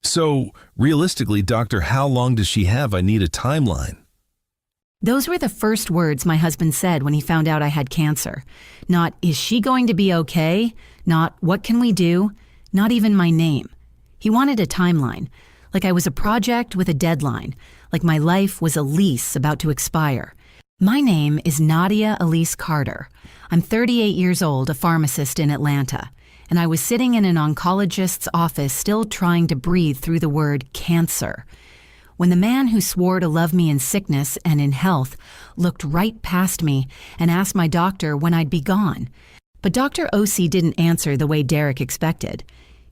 So, realistically, doctor, how long does she have? I need a timeline. Those were the first words my husband said when he found out I had cancer. Not, is she going to be okay? Not, what can we do? Not even my name. He wanted a timeline, like I was a project with a deadline, like my life was a lease about to expire. My name is Nadia Elise Carter. I'm 38 years old, a pharmacist in Atlanta, and I was sitting in an oncologist's office still trying to breathe through the word cancer, when the man who swore to love me in sickness and in health looked right past me and asked my doctor when I'd be gone. But Dr. O.C. didn't answer the way Derek expected.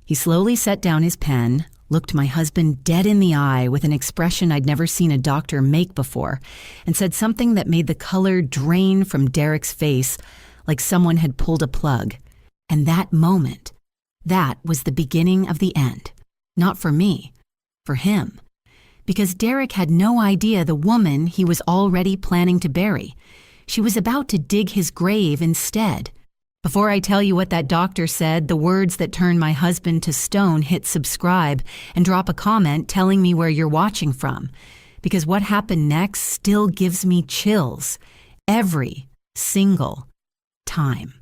He slowly set down his pen, looked my husband dead in the eye with an expression I'd never seen a doctor make before, and said something that made the color drain from Derek's face like someone had pulled a plug. And that moment, that was the beginning of the end. Not for me, for him. Because Derek had no idea the woman he was already planning to bury. She was about to dig his grave instead. Before I tell you what that doctor said, the words that turned my husband to stone hit subscribe and drop a comment telling me where you're watching from. Because what happened next still gives me chills. Every single time.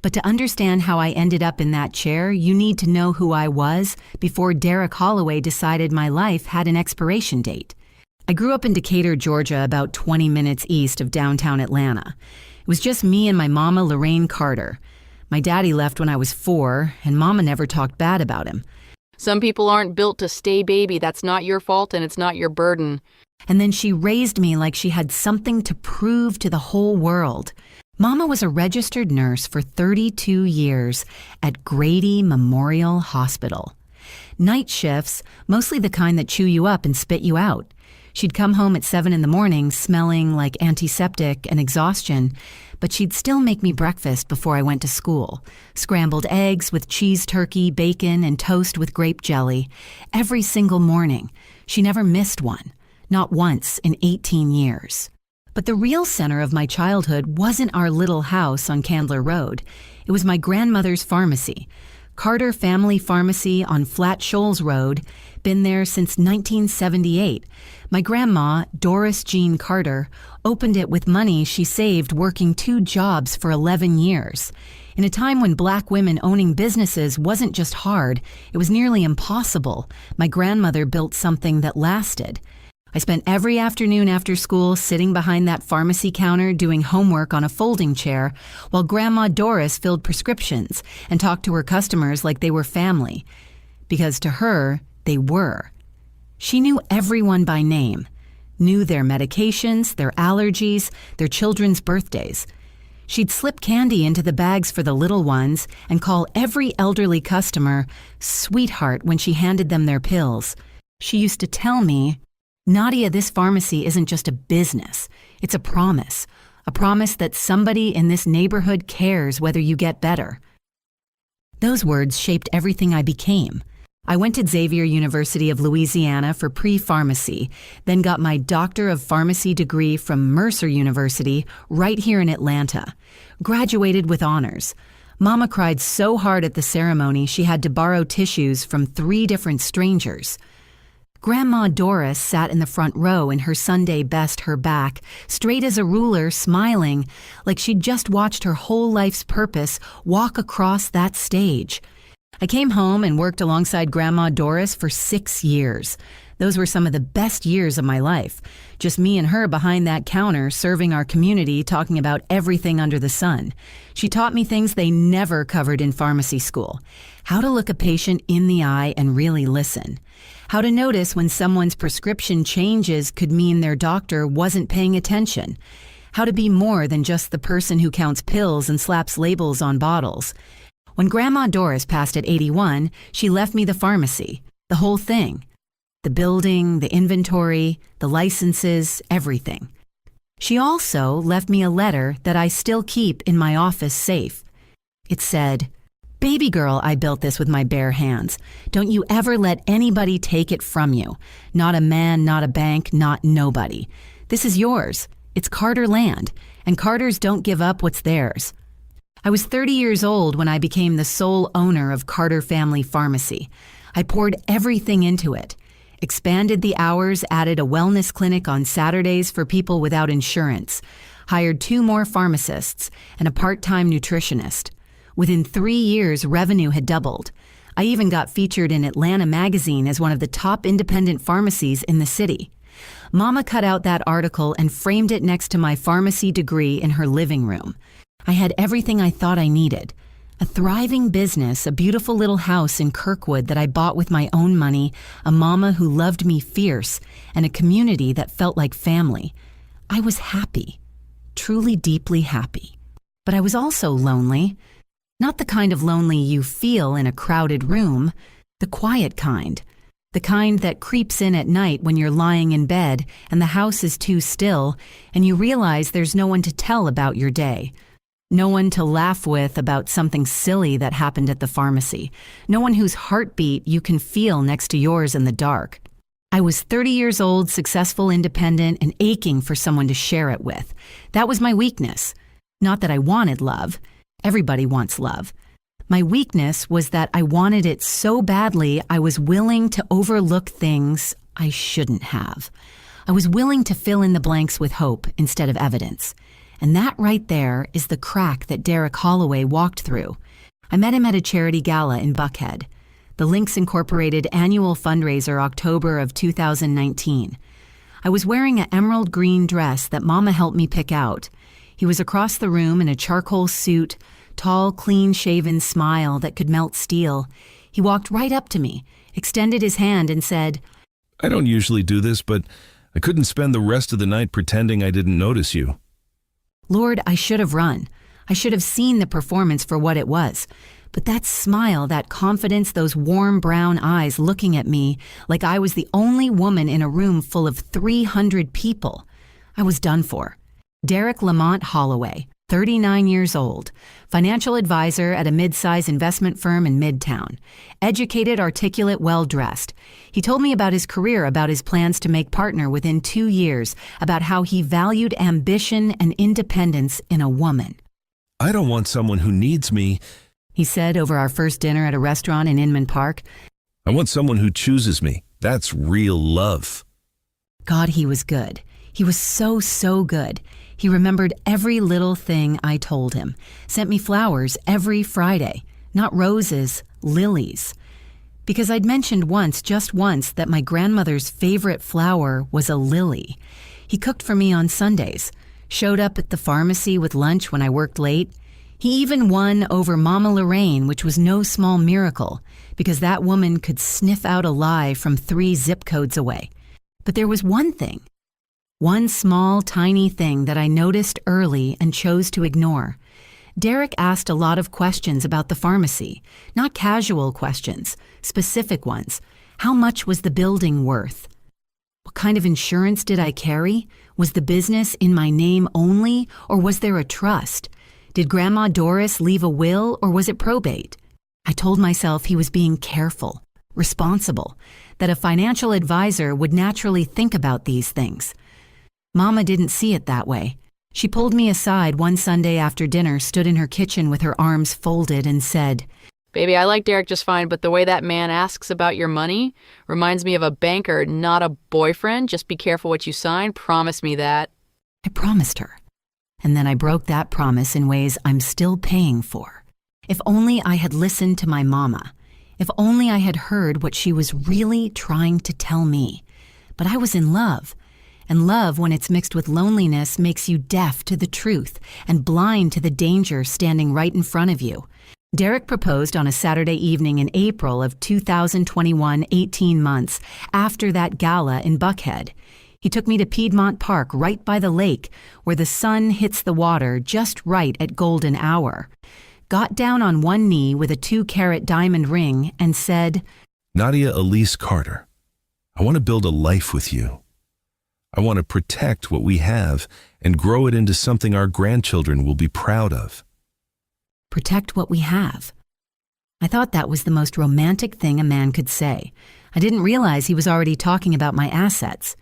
But to understand how I ended up in that chair, you need to know who I was before Derek Holloway decided my life had an expiration date. I grew up in Decatur, Georgia, about 20 minutes east of downtown Atlanta. It was just me and my mama, Lorraine Carter. My daddy left when I was 4, and mama never talked bad about him. Some people aren't built to stay baby. That's not your fault and it's not your burden. And then she raised me like she had something to prove to the whole world. Mama was a registered nurse for 32 years at Grady Memorial Hospital. Night shifts, mostly the kind that chew you up and spit you out. She'd come home at 7 in the morning smelling like antiseptic and exhaustion, but she'd still make me breakfast before I went to school. Scrambled eggs with cheese turkey, bacon, and toast with grape jelly. Every single morning. She never missed one. Not once in 18 years. But the real center of my childhood wasn't our little house on Candler Road. It was my grandmother's pharmacy, Carter Family Pharmacy on Flat Shoals Road, been there since 1978. My grandma, Doris Jean Carter, opened it with money she saved working 2 jobs for 11 years. In a time when black women owning businesses wasn't just hard, it was nearly impossible. My grandmother built something that lasted. I spent every afternoon after school sitting behind that pharmacy counter doing homework on a folding chair while Grandma Doris filled prescriptions and talked to her customers like they were family. Because to her, they were. She knew everyone by name, knew their medications, their allergies, their children's birthdays. She'd slip candy into the bags for the little ones and call every elderly customer sweetheart when she handed them their pills. She used to tell me, Nadia, this pharmacy isn't just a business. It's a promise that somebody in this neighborhood cares whether you get better. Those words shaped everything I became. I went to Xavier University of Louisiana for pre-pharmacy, then got my Doctor of Pharmacy degree from Mercer University right here in Atlanta. Graduated with honors. Mama cried so hard at the ceremony she had to borrow tissues from 3 different strangers. Grandma Doris sat in the front row in her Sunday best her back, straight as a ruler, smiling, like she'd just watched her whole life's purpose walk across that stage. I came home and worked alongside Grandma Doris for 6 years. Those were some of the best years of my life. Just me and her behind that counter, serving our community, talking about everything under the sun. She taught me things they never covered in pharmacy school. How to look a patient in the eye and really listen. How to notice when someone's prescription changes could mean their doctor wasn't paying attention. How to be more than just the person who counts pills and slaps labels on bottles. When Grandma Doris passed at 81, she left me the pharmacy, the whole thing. The building, the inventory, the licenses, everything. She also left me a letter that I still keep in my office safe. It said, "Baby girl, I built this with my bare hands. Don't you ever let anybody take it from you. Not a man, not a bank, not nobody. This is yours. It's Carter land, and Carters don't give up what's theirs." I was 30 years old when I became the sole owner of Carter Family Pharmacy. I poured everything into it. Expanded the hours, added a wellness clinic on Saturdays for people without insurance, hired 2 more pharmacists, and a part-time nutritionist. Within 3 years, revenue had doubled. I even got featured in Atlanta magazine as one of the top independent pharmacies in the city. Mama cut out that article and framed it next to my pharmacy degree in her living room. I had everything I thought I needed. A thriving business, a beautiful little house in Kirkwood that I bought with my own money, a mama who loved me fierce, and a community that felt like family. I was happy, truly deeply happy. But I was also lonely. Not the kind of lonely you feel in a crowded room, the quiet kind. The kind that creeps in at night when you're lying in bed and the house is too still and you realize there's no one to tell about your day. No one to laugh with about something silly that happened at the pharmacy. No one whose heartbeat you can feel next to yours in the dark. I was 30 years old, successful, independent, and aching for someone to share it with. That was my weakness. Not that I wanted love. Everybody wants love. My weakness was that I wanted it so badly I was willing to overlook things I shouldn't have. I was willing to fill in the blanks with hope instead of evidence. And that right there is the crack that Derek Holloway walked through. I met him at a charity gala in Buckhead, the Lynx Incorporated annual fundraiser, October of 2019. I was wearing an emerald green dress that Mama helped me pick out. He was across the room in a charcoal suit, tall, clean-shaven smile that could melt steel. He walked right up to me, extended his hand and said, I don't usually do this, but I couldn't spend the rest of the night pretending I didn't notice you. Lord, I should have run. I should have seen the performance for what it was. But that smile, that confidence, those warm brown eyes looking at me like I was the only woman in a room full of 300 people. I was done for. Derek Lamont Holloway, 39 years old, financial advisor at a mid-size investment firm in Midtown. Educated, articulate, well-dressed. He told me about his career, about his plans to make partner within 2 years, about how he valued ambition and independence in a woman. I don't want someone who needs me, he said over our first dinner at a restaurant in Inman Park. I want someone who chooses me. That's real love. God, he was good. He was so good. He remembered every little thing I told him, sent me flowers every Friday, not roses, lilies. Because I'd mentioned once, just once, that my grandmother's favorite flower was a lily. He cooked for me on Sundays, showed up at the pharmacy with lunch when I worked late. He even won over Mama Lorraine, which was no small miracle, because that woman could sniff out a lie from 3 zip codes away. But there was one thing. One small, tiny thing that I noticed early and chose to ignore. Derek asked a lot of questions about the pharmacy, not casual questions, specific ones. How much was the building worth? What kind of insurance did I carry? Was the business in my name only, or was there a trust? Did Grandma Doris leave a will, or was it probate? I told myself he was being careful, responsible, that a financial advisor would naturally think about these things. Mama didn't see it that way. She pulled me aside one Sunday after dinner, stood in her kitchen with her arms folded, and said, Baby, I like Derek just fine, but the way that man asks about your money reminds me of a banker, not a boyfriend. Just be careful what you sign. Promise me that. I promised her. And then I broke that promise in ways I'm still paying for. If only I had listened to my mama. If only I had heard what she was really trying to tell me. But I was in love. And love, when it's mixed with loneliness, makes you deaf to the truth and blind to the danger standing right in front of you. Derek proposed on a Saturday evening in April of 2021, 18 months after that gala in Buckhead. He took me to Piedmont Park, right by the lake, where the sun hits the water just right at golden hour. Got down on one knee with a 2-carat diamond ring and said, Nadia Elise Carter, I want to build a life with you. I want to protect what we have and grow it into something our grandchildren will be proud of. Protect what we have. I thought that was the most romantic thing a man could say. I didn't realize he was already talking about my assets.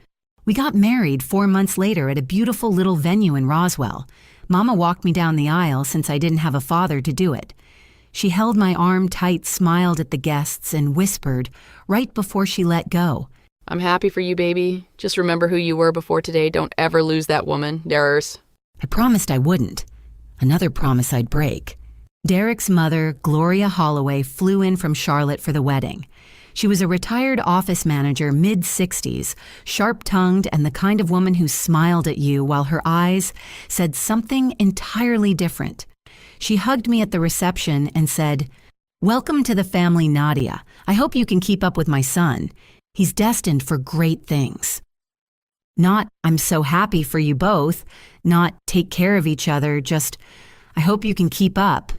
We got married 4 months later at a beautiful little venue in Roswell. Mama walked me down the aisle since I didn't have a father to do it. She held my arm tight, smiled at the guests, and whispered right before she let go. I'm happy for you, baby. Just remember who you were before today. Don't ever lose that woman. Darers. I promised I wouldn't. Another promise I'd break. Derek's mother, Gloria Holloway, flew in from Charlotte for the wedding. She was a retired office manager, mid-60s, sharp-tongued, and the kind of woman who smiled at you while her eyes said something entirely different. She hugged me at the reception and said, "Welcome to the family, Nadia. I hope you can keep up with my son. He's destined for great things." Not, "I'm so happy for you both," not, "take care of each other," just, "I hope you can keep up."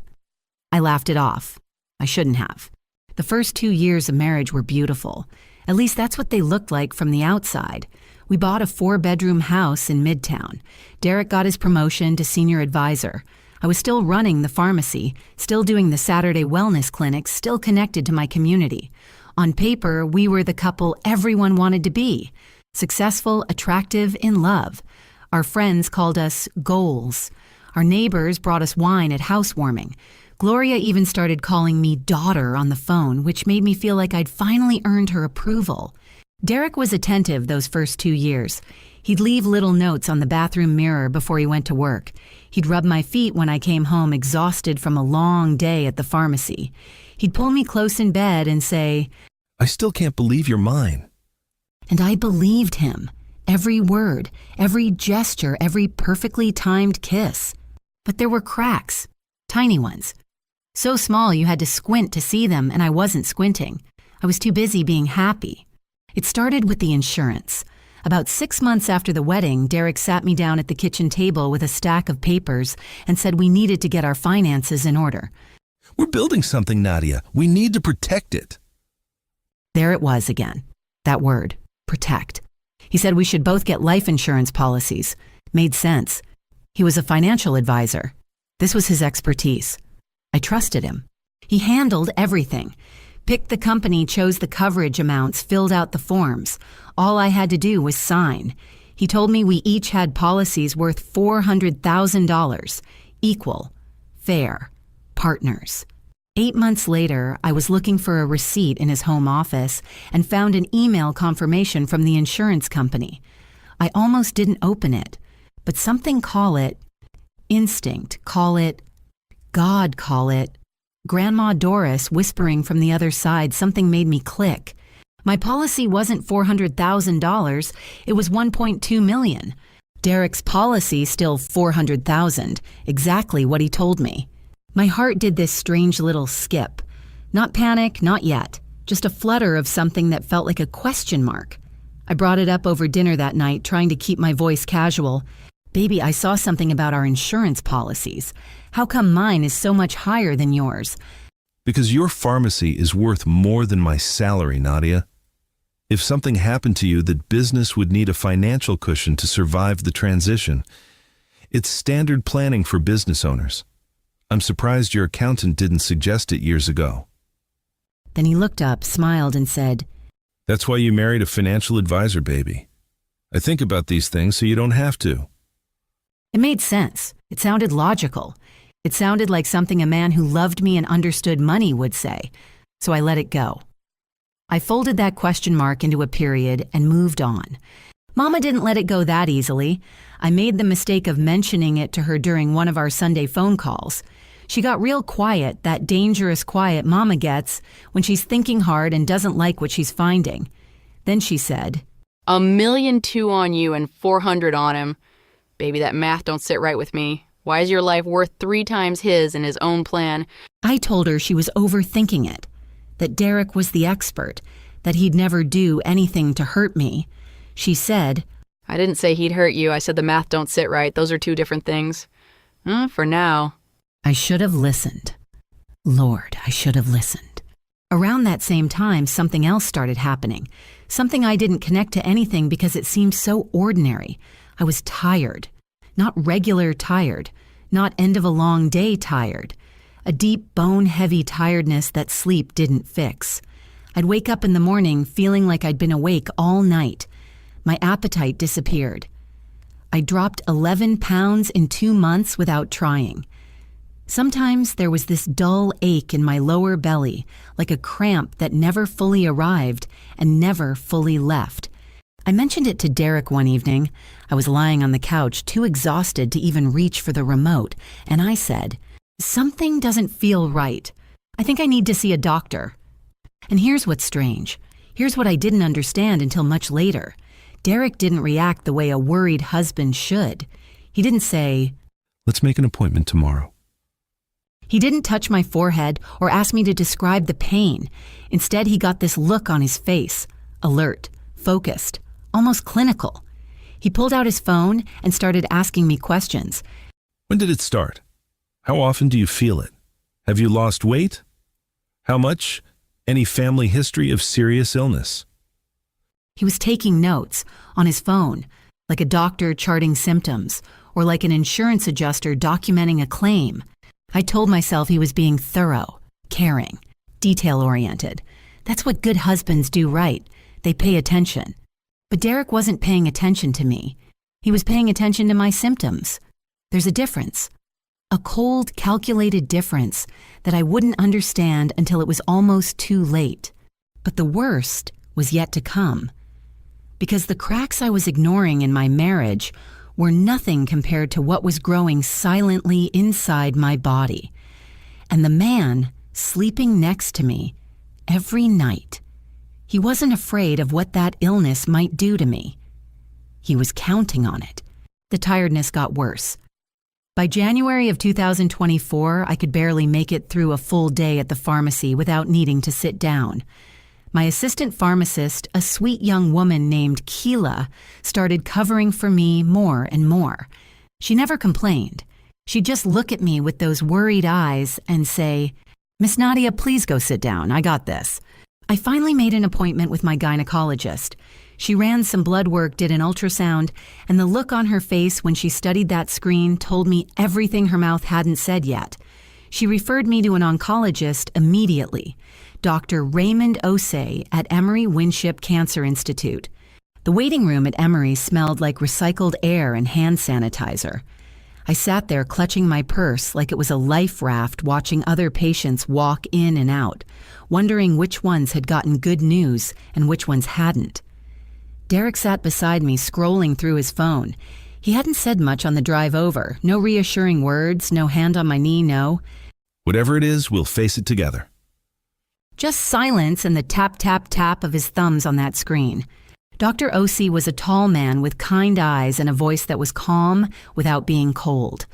I laughed it off. I shouldn't have. The first 2 years of marriage were beautiful. At least that's what they looked like from the outside. We bought a 4-bedroom house in Midtown. Derek got his promotion to senior advisor. I was still running the pharmacy, still doing the Saturday wellness clinics, still connected to my community. On paper, we were the couple everyone wanted to be. Successful, attractive, in love. Our friends called us goals. Our neighbors brought us wine at housewarming. Gloria even started calling me daughter on the phone, which made me feel like I'd finally earned her approval. Derek was attentive those first 2 years. He'd leave little notes on the bathroom mirror before he went to work. He'd rub my feet when I came home exhausted from a long day at the pharmacy. He'd pull me close in bed and say, I still can't believe you're mine. And I believed him. Every word, every gesture, every perfectly timed kiss. But there were cracks, tiny ones. So small you had to squint to see them, and I wasn't squinting. I was too busy being happy. It started with the insurance. About 6 months after the wedding, Derek sat me down at the kitchen table with a stack of papers and said we needed to get our finances in order. We're building something, Nadia. We need to protect it. There it was again. That word, protect. He said we should both get life insurance policies. Made sense. He was a financial advisor. This was his expertise. I trusted him. He handled everything. Picked the company, chose the coverage amounts, filled out the forms. All I had to do was sign. He told me we each had policies worth $400,000. Equal. Fair. Partners. 8 months later, I was looking for a receipt in his home office and found an email confirmation from the insurance company. I almost didn't open it, but something, call it instinct, call it God, call it Grandma Doris whispering from the other side, something made me click. My policy wasn't $400,000, it was $1.2 million. Derek's policy still $400,000, exactly what he told me. My heart did this strange little skip. Not panic, not yet. Just a flutter of something that felt like a question mark. I brought it up over dinner that night, trying to keep my voice casual. "Baby, I saw something about our insurance policies. How come mine is so much higher than yours?" Because your pharmacy is worth more than my salary, Nadia. If something happened to you, that business would need a financial cushion to survive the transition. It's standard planning for business owners. I'm surprised your accountant didn't suggest it years ago. Then he looked up, smiled, and said, That's why you married a financial advisor, baby. I think about these things so you don't have to. It made sense. It sounded logical. It sounded like something a man who loved me and understood money would say, so I let it go. I folded that question mark into a period and moved on. Mama didn't let it go that easily. I made the mistake of mentioning it to her during one of our Sunday phone calls. She got real quiet, that dangerous quiet Mama gets when she's thinking hard and doesn't like what she's finding. Then she said, $1.2 million on you and 400 on him. Baby, that math don't sit right with me. Why is your life worth 3 times his in his own plan? I told her she was overthinking it, that Derek was the expert, that he'd never do anything to hurt me. She said, I didn't say he'd hurt you. I said the math don't sit right. Those are 2 different things. For now. I should have listened. Lord, I should have listened. Around that same time, something else started happening. Something I didn't connect to anything because it seemed so ordinary. I was tired. Not regular tired. Not end of a long day tired. A deep, bone-heavy tiredness that sleep didn't fix. I'd wake up in the morning feeling like I'd been awake all night. My appetite disappeared. I dropped 11 pounds in 2 months without trying. Sometimes there was this dull ache in my lower belly, like a cramp that never fully arrived and never fully left. I mentioned it to Derek one evening. I was lying on the couch, too exhausted to even reach for the remote, and I said, "Something doesn't feel right. I think I need to see a doctor." And here's what's strange. Here's what I didn't understand until much later. Derek didn't react the way a worried husband should. He didn't say, "Let's make an appointment tomorrow." He didn't touch my forehead or ask me to describe the pain. Instead, he got this look on his face, alert, focused, almost clinical. He pulled out his phone and started asking me questions. "When did it start? How often do you feel it? Have you lost weight? How much? Any family history of serious illness?" He was taking notes on his phone, like a doctor charting symptoms, or like an insurance adjuster documenting a claim. I told myself he was being thorough, caring, detail-oriented. That's what good husbands do right. They pay attention. But Derek wasn't paying attention to me. He was paying attention to my symptoms. There's a difference. A cold, calculated difference that I wouldn't understand until it was almost too late. But the worst was yet to come. Because the cracks I was ignoring in my marriage were nothing compared to what was growing silently inside my body. And the man sleeping next to me every night, he wasn't afraid of what that illness might do to me. He was counting on it. The tiredness got worse. By January of 2024, I could barely make it through a full day at the pharmacy without needing to sit down. My assistant pharmacist, a sweet young woman named Keela, started covering for me more and more. She never complained. She'd just look at me with those worried eyes and say, "Miss Nadia, please go sit down. I got this." I finally made an appointment with my gynecologist. She ran some blood work, did an ultrasound, and the look on her face when she studied that screen told me everything her mouth hadn't said yet. She referred me to an oncologist immediately, Dr. Raymond Osei at Emory Winship Cancer Institute. The waiting room at Emory smelled like recycled air and hand sanitizer. I sat there clutching my purse like it was a life raft watching other patients walk in and out, wondering which ones had gotten good news and which ones hadn't. Derek sat beside me scrolling through his phone. He hadn't said much on the drive over. No reassuring words, no hand on my knee, no. "Whatever it is, we'll face it together." Just silence and the tap, tap, tap of his thumbs on that screen. Dr. Osei was a tall man with kind eyes and a voice that was calm without being cold.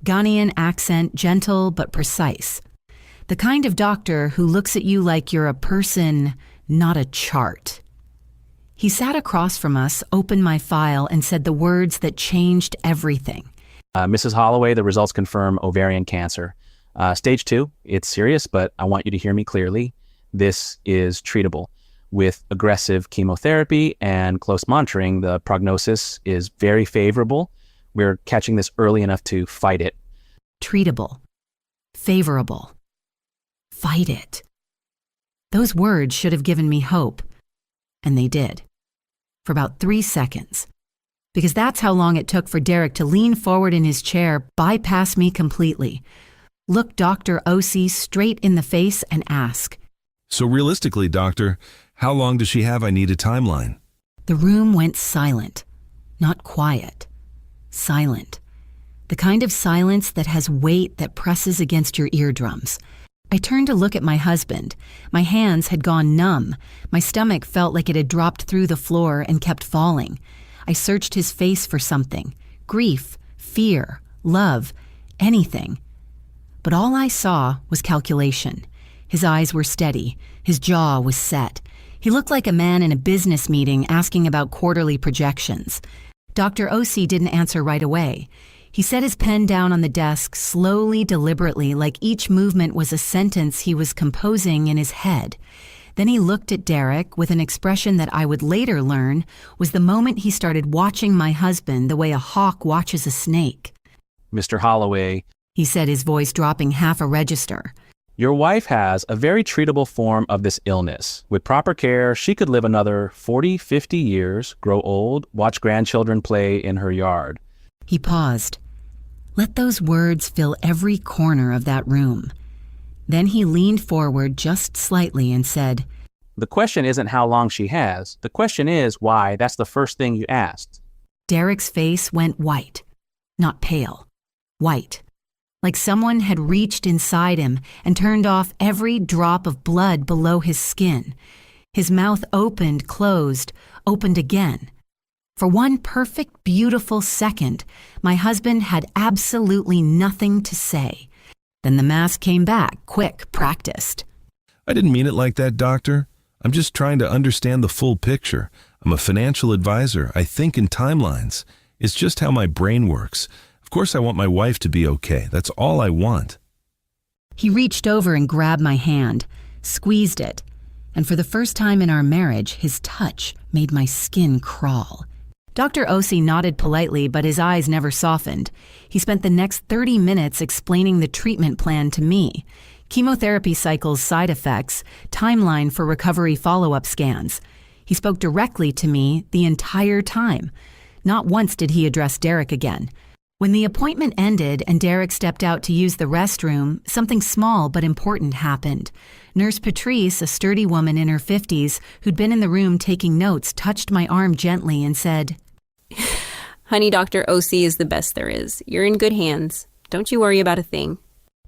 Ghanaian accent, gentle but precise. The kind of doctor who looks at you like you're a person, not a chart. He sat across from us, opened my file, and said the words that changed everything. Mrs. Holloway, the results confirm ovarian cancer. Stage 2, it's serious, but I want you to hear me clearly. This is treatable. With aggressive chemotherapy and close monitoring, the prognosis is very favorable. We're catching this early enough to fight it. Treatable. Favorable. Fight it. Those words should have given me hope. And they did. For about 3 seconds. Because that's how long it took for Derek to lean forward in his chair, bypass me completely, look Dr. Osei straight in the face and ask, "So realistically, doctor, how long does she have? I need a timeline." The room went silent. Not quiet. Silent. The kind of silence that has weight that presses against your eardrums. I turned to look at my husband. My hands had gone numb. My stomach felt like it had dropped through the floor and kept falling. I searched his face for something. Grief, fear, love, anything. But all I saw was calculation. His eyes were steady. His jaw was set. He looked like a man in a business meeting asking about quarterly projections. Dr. Osei didn't answer right away. He set his pen down on the desk slowly, deliberately, like each movement was a sentence he was composing in his head. Then he looked at Derek with an expression that I would later learn was the moment he started watching my husband the way a hawk watches a snake. Mr. Holloway, He said, his voice dropping half a register. Your wife has a very treatable form of this illness. With proper care, she could live another 40, 50 years, grow old, watch grandchildren play in her yard. He paused. Let those words fill every corner of that room. Then he leaned forward just slightly and said, The question isn't how long she has. The question is why. That's the first thing you asked. Derek's face went white. Not pale. White. Like someone had reached inside him and turned off every drop of blood below his skin. His mouth opened, closed, opened again. For one perfect, beautiful second, my husband had absolutely nothing to say. Then the mask came back, quick, practiced. I didn't mean it like that, doctor. I'm just trying to understand the full picture. I'm a financial advisor. I think in timelines. It's just how my brain works. Of course I want my wife to be okay. That's all I want. He reached over and grabbed my hand, squeezed it, and for the first time in our marriage, his touch made my skin crawl. Dr. Osi nodded politely, but his eyes never softened. He spent the next 30 minutes explaining the treatment plan to me. Chemotherapy cycles, side effects, timeline for recovery follow-up scans. He spoke directly to me the entire time. Not once did he address Derek again. When the appointment ended and Derek stepped out to use the restroom, something small but important happened. Nurse Patrice, a sturdy woman in her 50s who'd been in the room taking notes, touched my arm gently and said, Honey, Dr. Osi is the best there is. You're in good hands. Don't you worry about a thing.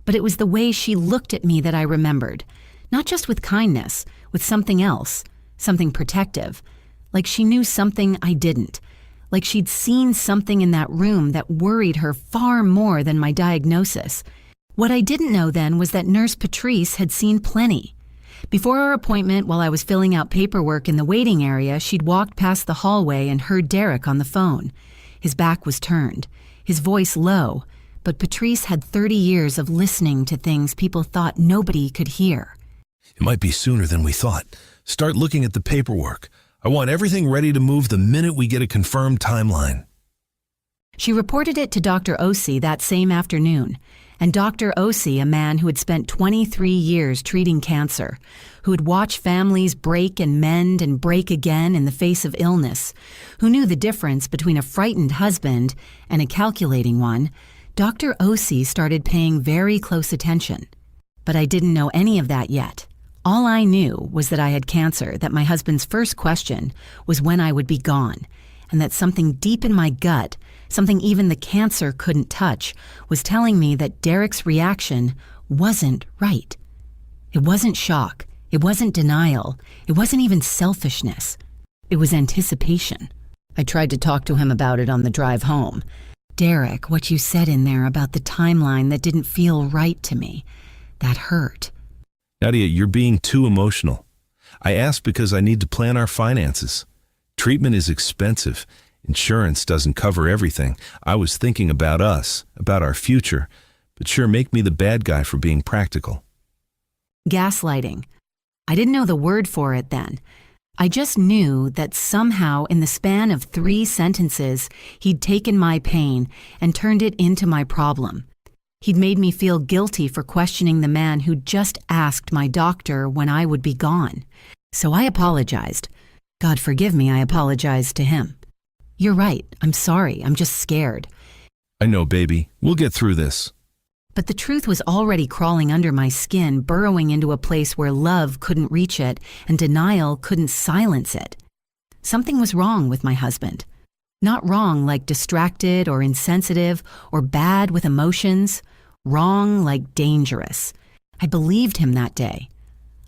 But it was the way she looked at me that I remembered. Not just with kindness, with something else, something protective. Like she knew something I didn't. Like she'd seen something in that room that worried her far more than my diagnosis. What I didn't know then was that Nurse Patrice had seen plenty. Before our appointment, while I was filling out paperwork in the waiting area, she'd walked past the hallway and heard Derek on the phone. His back was turned, his voice low, but Patrice had 30 years of listening to things people thought nobody could hear. It might be sooner than we thought. Start looking at the paperwork. I want everything ready to move the minute we get a confirmed timeline. She reported it to Dr. Osi that same afternoon. And Dr. Osi, a man who had spent 23 years treating cancer, who had watched families break and mend and break again in the face of illness, who knew the difference between a frightened husband and a calculating one, Dr. Osi started paying very close attention. But I didn't know any of that yet. All I knew was that I had cancer, that my husband's first question was when I would be gone, and that something deep in my gut, something even the cancer couldn't touch, was telling me that Derek's reaction wasn't right. It wasn't shock. It wasn't denial. It wasn't even selfishness. It was anticipation. I tried to talk to him about it on the drive home. Derek, what you said in there about the timeline that didn't feel right to me, that hurt. Nadia, you're being too emotional. I asked because I need to plan our finances. Treatment is expensive. Insurance doesn't cover everything. I was thinking about us, about our future, but sure, make me the bad guy for being practical. Gaslighting. I didn't know the word for it then. I just knew that somehow in the span of 3 sentences, he'd taken my pain and turned it into my problem. He'd made me feel guilty for questioning the man who'd just asked my doctor when I would be gone. So I apologized. God forgive me, I apologized to him. You're right, I'm sorry, I'm just scared. I know, baby. We'll get through this. But the truth was already crawling under my skin, burrowing into a place where love couldn't reach it and denial couldn't silence it. Something was wrong with my husband. Not wrong like distracted or insensitive or bad with emotions. Wrong like dangerous. I believed him that day.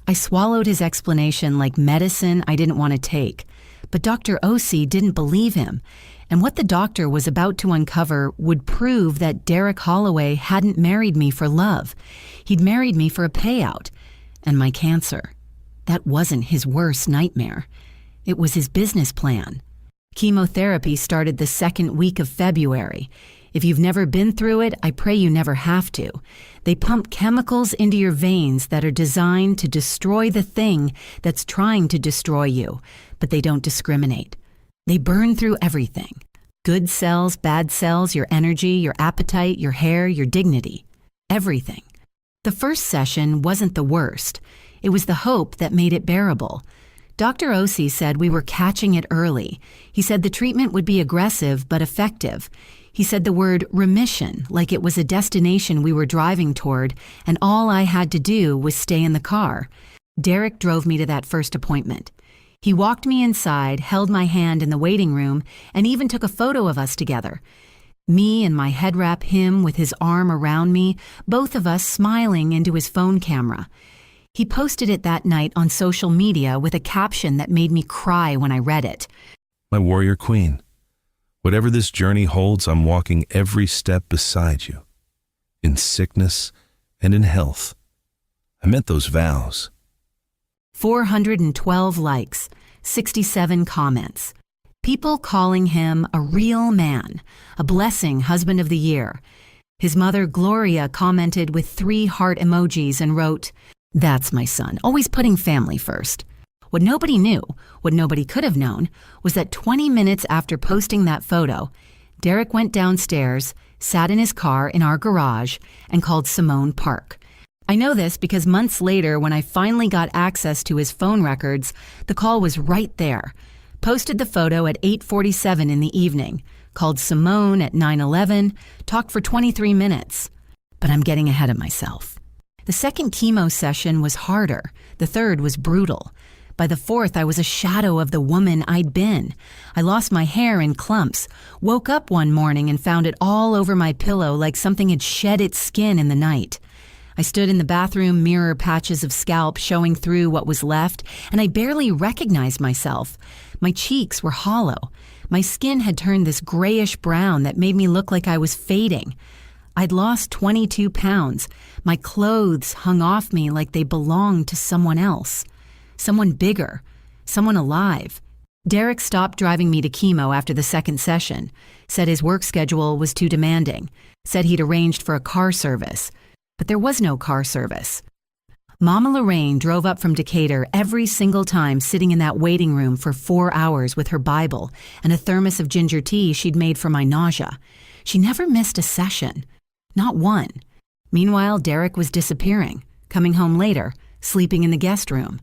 I swallowed his explanation like medicine I didn't want to take. But Dr. Osi didn't believe him, and what the doctor was about to uncover would prove that Derek Holloway hadn't married me for love. He'd married me for a payout, and my cancer. That wasn't his worst nightmare. It was his business plan. Chemotherapy started the second week of February. If you've never been through it, I pray you never have to. They pump chemicals into your veins that are designed to destroy the thing that's trying to destroy you, but they don't discriminate. They burn through everything. Good cells, bad cells, your energy, your appetite, your hair, your dignity. Everything. The first session wasn't the worst. It was the hope that made it bearable. Dr. Osi said we were catching it early. He said the treatment would be aggressive but effective. He said the word remission like it was a destination we were driving toward, and all I had to do was stay in the car. Derek drove me to that first appointment. He walked me inside, held my hand in the waiting room, and even took a photo of us together. Me in my head wrap, him with his arm around me, both of us smiling into his phone camera. He posted it that night on social media with a caption that made me cry when I read it. My warrior queen, whatever this journey holds, I'm walking every step beside you, in sickness and in health. I meant those vows. 412 likes, 67 comments. People calling him a real man, a blessing husband of the year. His mother, Gloria, commented with 3 heart emojis and wrote, "That's my son, always putting family first." What nobody knew, what nobody could have known, was that 20 minutes after posting that photo, Derek went downstairs, sat in his car in our garage, and called Simone Park. I know this because months later, when I finally got access to his phone records, the call was right there. Posted the photo at 8:47 in the evening, called Simone at 9:11, talked for 23 minutes. But I'm getting ahead of myself. The second chemo session was harder. The third was brutal. By the fourth, I was a shadow of the woman I'd been. I lost my hair in clumps, woke up one morning and found it all over my pillow like something had shed its skin in the night. I stood in the bathroom mirror, patches of scalp showing through what was left, and I barely recognized myself. My cheeks were hollow. My skin had turned this grayish brown that made me look like I was fading. I'd lost 22 pounds. My clothes hung off me like they belonged to someone else. Someone bigger. Someone alive. Derek stopped driving me to chemo after the second session. Said his work schedule was too demanding. Said he'd arranged for a car service. But there was no car service. Mama Lorraine drove up from Decatur every single time, sitting in that waiting room for 4 hours with her Bible and a thermos of ginger tea she'd made for my nausea. She never missed a session. Not one. Meanwhile, Derek was disappearing, coming home later, sleeping in the guest room.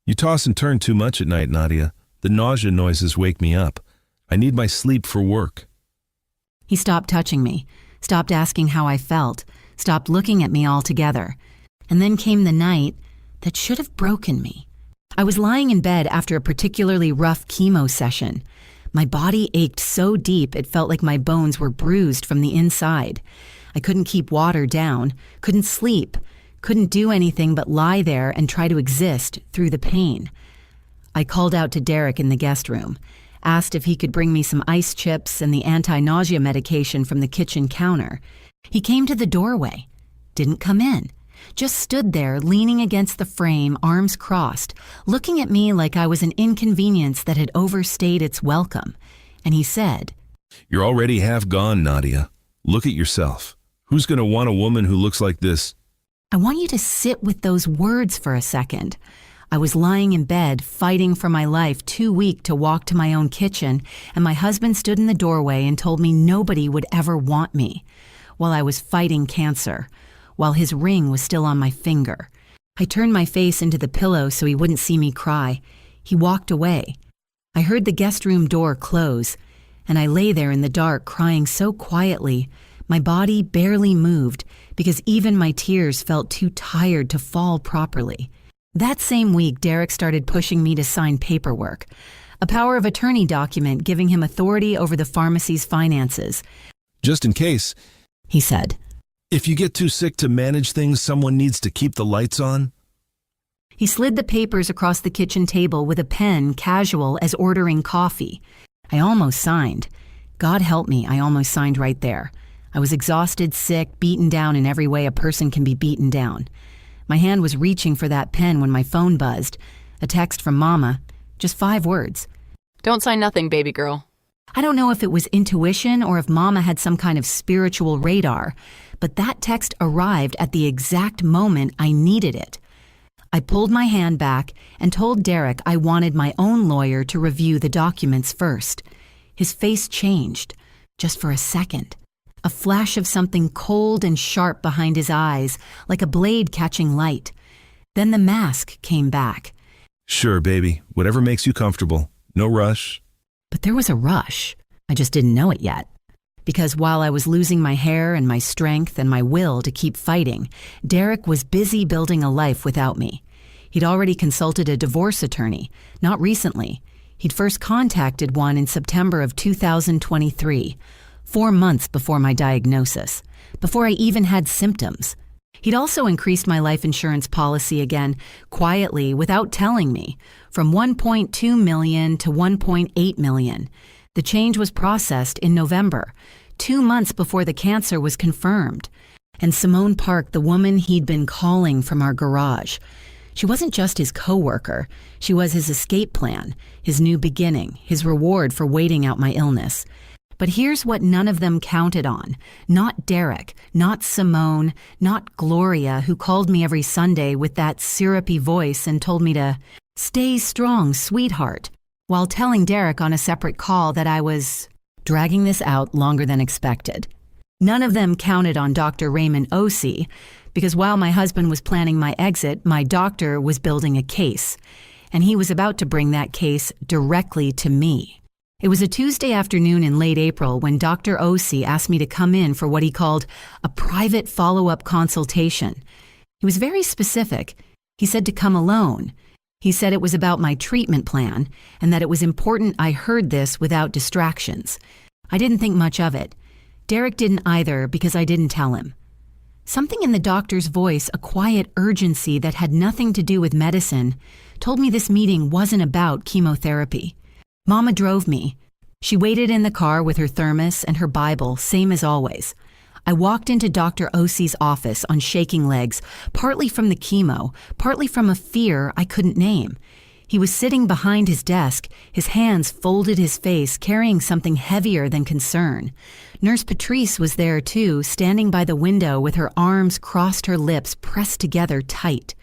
You toss and turn too much at night, Nadia. The nausea noises wake me up. I need my sleep for work. He stopped touching me, stopped asking how I felt, stopped looking at me altogether. And then came the night that should have broken me. I was lying in bed after a particularly rough chemo session. My body ached so deep it felt like my bones were bruised from the inside. I couldn't keep water down, couldn't sleep, couldn't do anything but lie there and try to exist through the pain. I called out to Derek in the guest room, asked if he could bring me some ice chips and the anti-nausea medication from the kitchen counter. He came to the doorway, didn't come in. Just stood there, leaning against the frame, arms crossed, looking at me like I was an inconvenience that had overstayed its welcome. And he said, You're already half gone, Nadia. Look at yourself. Who's going to want a woman who looks like this? I want you to sit with those words for a second. I was lying in bed, fighting for my life, too weak to walk to my own kitchen, and my husband stood in the doorway and told me nobody would ever want me, while I was fighting cancer, while his ring was still on my finger. I turned my face into the pillow so he wouldn't see me cry. He walked away. I heard the guest room door close, and I lay there in the dark crying so quietly, my body barely moved because even my tears felt too tired to fall properly. That same week, Derek started pushing me to sign paperwork, a power of attorney document giving him authority over the pharmacy's finances. Just in case, He said, if you get too sick to manage things, someone needs to keep the lights on. He slid the papers across the kitchen table with a pen, casual as ordering coffee. I almost signed. God help me, I almost signed right there. I was exhausted, sick, beaten down in every way a person can be beaten down. My hand was reaching for that pen when my phone buzzed. A text from Mama, just 5 words. Don't sign nothing, baby girl. I don't know if it was intuition or if Mama had some kind of spiritual radar, but that text arrived at the exact moment I needed it. I pulled my hand back and told Derek I wanted my own lawyer to review the documents first. His face changed, just for a second. A flash of something cold and sharp behind his eyes, like a blade catching light. Then the mask came back. Sure, baby. Whatever makes you comfortable. No rush. But there was a rush. I just didn't know it yet. because while I was losing my hair and my strength and my will to keep fighting, Derek was busy building a life without me. He'd already consulted a divorce attorney, not recently. He'd first contacted one in September of 2023, 4 months before my diagnosis, before I even had symptoms. He'd also increased my life insurance policy again, quietly, without telling me, from $1.2 million to $1.8 million. The change was processed in November, 2 months before the cancer was confirmed. And Simone Park, the woman he'd been calling from our garage, she wasn't just his coworker. She was his escape plan, his new beginning, his reward for waiting out my illness. But here's what none of them counted on. Not Derek, not Simone, not Gloria, who called me every Sunday with that syrupy voice and told me to stay strong, sweetheart, while telling Derek on a separate call that I was dragging this out longer than expected. None of them counted on Dr. Raymond Osei, because while my husband was planning my exit, my doctor was building a case, and he was about to bring that case directly to me. It was a Tuesday afternoon in late April when Dr. Osei asked me to come in for what he called a private follow-up consultation. He was very specific. He said to come alone. He said it was about my treatment plan and that it was important I heard this without distractions. I didn't think much of it. Derek didn't either because I didn't tell him. Something in the doctor's voice, a quiet urgency that had nothing to do with medicine, told me this meeting wasn't about chemotherapy. Mama drove me. She waited in the car with her thermos and her Bible, same as always. I walked into Dr. Osei's office on shaking legs, partly from the chemo, partly from a fear I couldn't name. He was sitting behind his desk, his hands folded his face, carrying something heavier than concern. Nurse Patrice was there too, standing by the window with her arms crossed, her lips pressed together tight.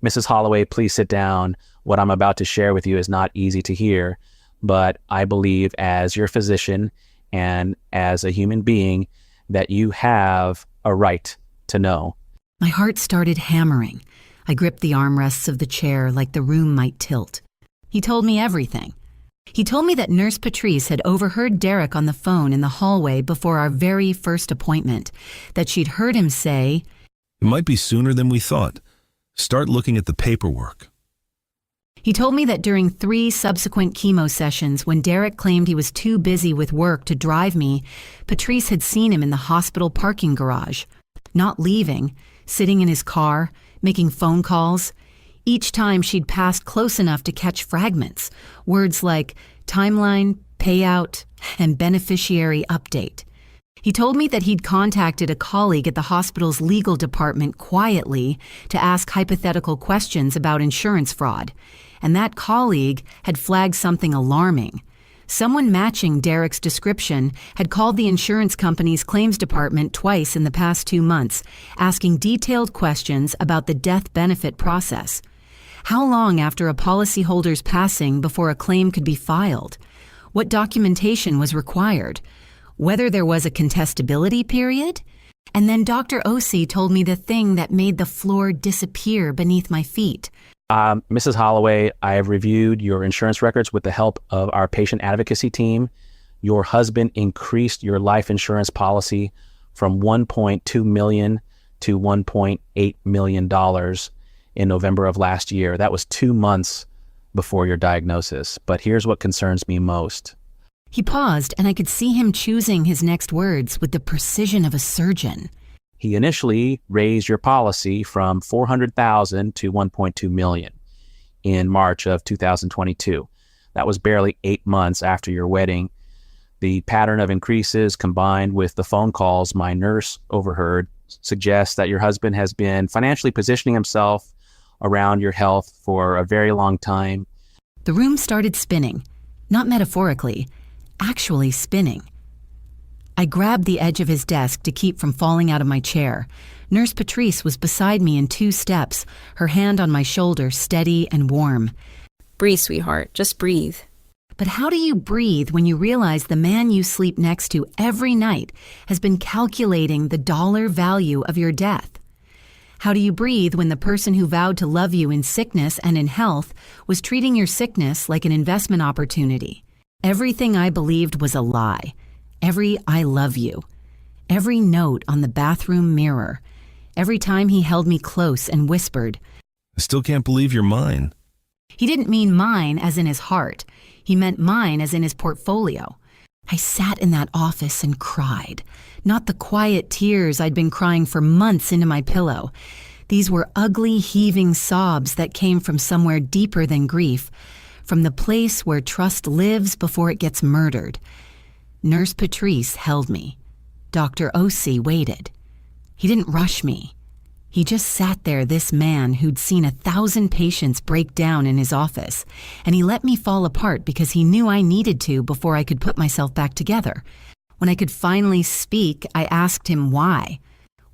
Mrs. Holloway, please sit down. What I'm about to share with you is not easy to hear, but I believe as your physician and as a human being that you have a right to know. My heart started hammering. I gripped the armrests of the chair like the room might tilt. He told me everything. He told me that Nurse Patrice had overheard Derek on the phone in the hallway before our very first appointment, that she'd heard him say, "It might be sooner than we thought. Start looking at the paperwork." He told me that during 3 subsequent chemo sessions, when Derek claimed he was too busy with work to drive me, Patrice had seen him in the hospital parking garage, not leaving, sitting in his car, making phone calls. Each time she'd passed close enough to catch fragments, words like timeline, payout, and beneficiary update. He told me that he'd contacted a colleague at the hospital's legal department quietly to ask hypothetical questions about insurance fraud, and that colleague had flagged something alarming. Someone matching Derek's description had called the insurance company's claims department twice in the past 2 months, asking detailed questions about the death benefit process. How long after a policyholder's passing before a claim could be filed? What documentation was required? Whether there was a contestability period? And then Dr. Osei told me the thing that made the floor disappear beneath my feet. Mrs. Holloway, I have reviewed your insurance records with the help of our patient advocacy team. Your husband increased your life insurance policy from $1.2 million to $1.8 million in November of last year. That was 2 months before your diagnosis. But here's what concerns me most. He paused, and I could see him choosing his next words with the precision of a surgeon. He initially raised your policy from $400,000 to $1.2 million in March of 2022. That was barely 8 months after your wedding. The pattern of increases combined with the phone calls my nurse overheard suggests that your husband has been financially positioning himself around your health for a very long time. The room started spinning, not metaphorically, actually spinning. I grabbed the edge of his desk to keep from falling out of my chair. Nurse Patrice was beside me in 2 steps, her hand on my shoulder, steady and warm. Breathe, sweetheart. Just breathe. But how do you breathe when you realize the man you sleep next to every night has been calculating the dollar value of your death? How do you breathe when the person who vowed to love you in sickness and in health was treating your sickness like an investment opportunity? Everything I believed was a lie. every "I love you," every note on the bathroom mirror, every time he held me close and whispered. I still can't believe you're mine. He didn't mean mine as in his heart. He meant mine as in his portfolio. I sat in that office and cried. Not the quiet tears I'd been crying for months into my pillow. These were ugly, heaving sobs that came from somewhere deeper than grief, from the place where trust lives before it gets murdered. Nurse Patrice held me. Dr. O.C. waited. He didn't rush me. He just sat there, this man who'd seen 1,000 patients break down in his office, and he let me fall apart because he knew I needed to before I could put myself back together. When I could finally speak, I asked him why.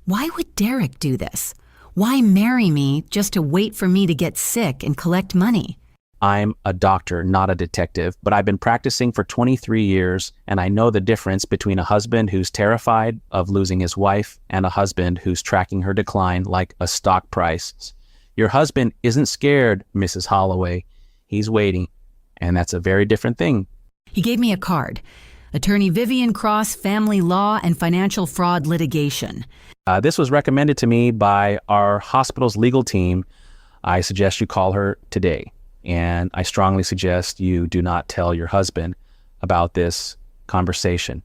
Why would Derek do this? Why marry me just to wait for me to get sick and collect money? I'm a doctor, not a detective, but I've been practicing for 23 years, and I know the difference between a husband who's terrified of losing his wife and a husband who's tracking her decline like a stock price. Your husband isn't scared, Mrs. Holloway. He's waiting, and that's a very different thing. He gave me a card. Attorney Vivian Cross, Family Law and Financial Fraud Litigation. This was recommended to me by our hospital's legal team. I suggest you call her today. And I strongly suggest you do not tell your husband about this conversation.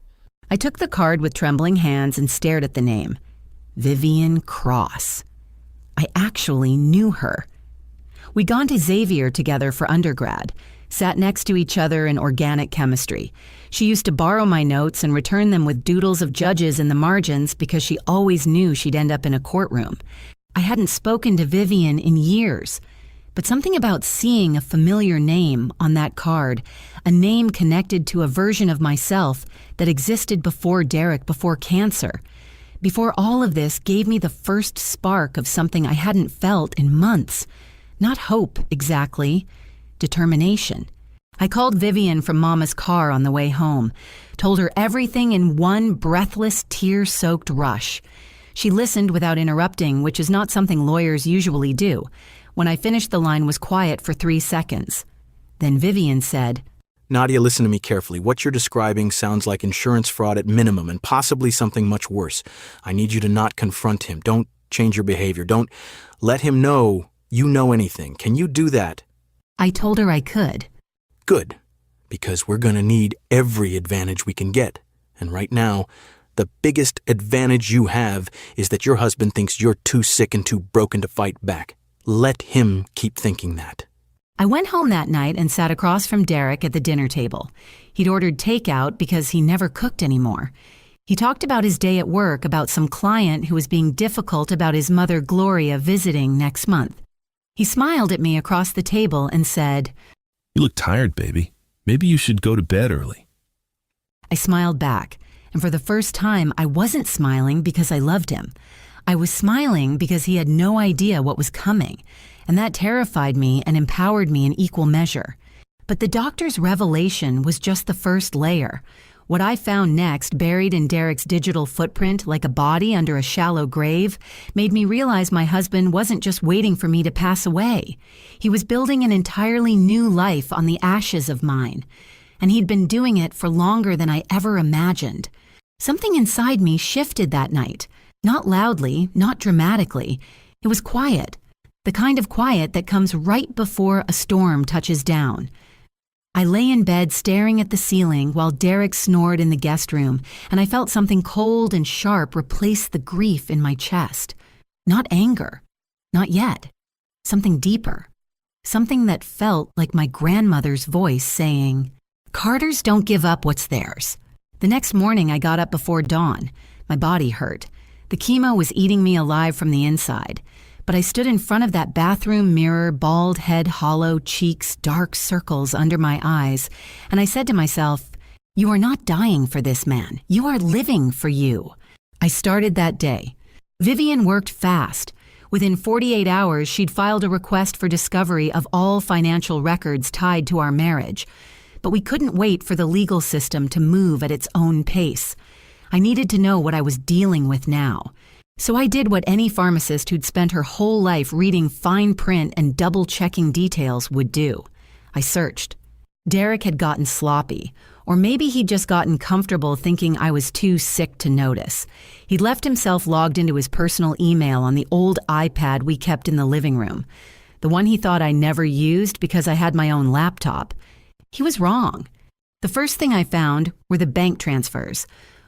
I took the card with trembling hands and stared at the name. Vivian Cross. I actually knew her. We'd gone to Xavier together for undergrad, sat next to each other in organic chemistry. She used to borrow my notes and return them with doodles of judges in the margins because she always knew she'd end up in a courtroom. I hadn't spoken to Vivian in years. But something about seeing a familiar name on that card, a name connected to a version of myself that existed before Derek, before cancer, before all of this, gave me the first spark of something I hadn't felt in months. Not hope, exactly. Determination. I called Vivian from Mama's car on the way home, told her everything in one breathless, tear-soaked rush. She listened without interrupting, which is not something lawyers usually do. When I finished, the line was quiet for 3 seconds. Then Vivian said, Nadia, listen to me carefully. What you're describing sounds like insurance fraud at minimum and possibly something much worse. I need you to not confront him. Don't change your behavior. Don't let him know you know anything. Can you do that? I told her I could. Good, because we're going to need every advantage we can get. And right now, the biggest advantage you have is that your husband thinks you're too sick and too broken to fight back. Let him keep thinking that. I went home that night and sat across from Derek at the dinner table. He'd ordered takeout because he never cooked anymore. He talked about his day at work, about some client who was being difficult about his mother Gloria visiting next month. He smiled at me across the table and said, You look tired, baby. Maybe you should go to bed early. I smiled back, and for the first time, I wasn't smiling because I loved him. I was smiling because he had no idea what was coming, and that terrified me and empowered me in equal measure. But the doctor's revelation was just the first layer. What I found next, buried in Derek's digital footprint like a body under a shallow grave, made me realize my husband wasn't just waiting for me to pass away. He was building an entirely new life on the ashes of mine, and he'd been doing it for longer than I ever imagined. Something inside me shifted that night. Not loudly, not dramatically. It was quiet. The kind of quiet that comes right before a storm touches down. I lay in bed staring at the ceiling while Derek snored in the guest room, and I felt something cold and sharp replace the grief in my chest. Not anger. Not yet. Something deeper. Something that felt like my grandmother's voice saying, Carters don't give up what's theirs. The next morning I got up before dawn. My body hurt. The chemo was eating me alive from the inside, but I stood in front of that bathroom mirror, bald head, hollow cheeks, dark circles under my eyes, and I said to myself, You are not dying for this man. You are living for you. I started that day. Vivian worked fast. Within 48 hours, she'd filed a request for discovery of all financial records tied to our marriage, but we couldn't wait for the legal system to move at its own pace. I needed to know what I was dealing with now. So I did what any pharmacist who'd spent her whole life reading fine print and double-checking details would do. I searched. Derek had gotten sloppy, Or maybe he'd just gotten comfortable thinking I was too sick to notice. He'd left himself logged into his personal email on the old iPad we kept in the living room, the one he thought I never used because I had my own laptop. He was wrong. The first thing I found were the bank transfers.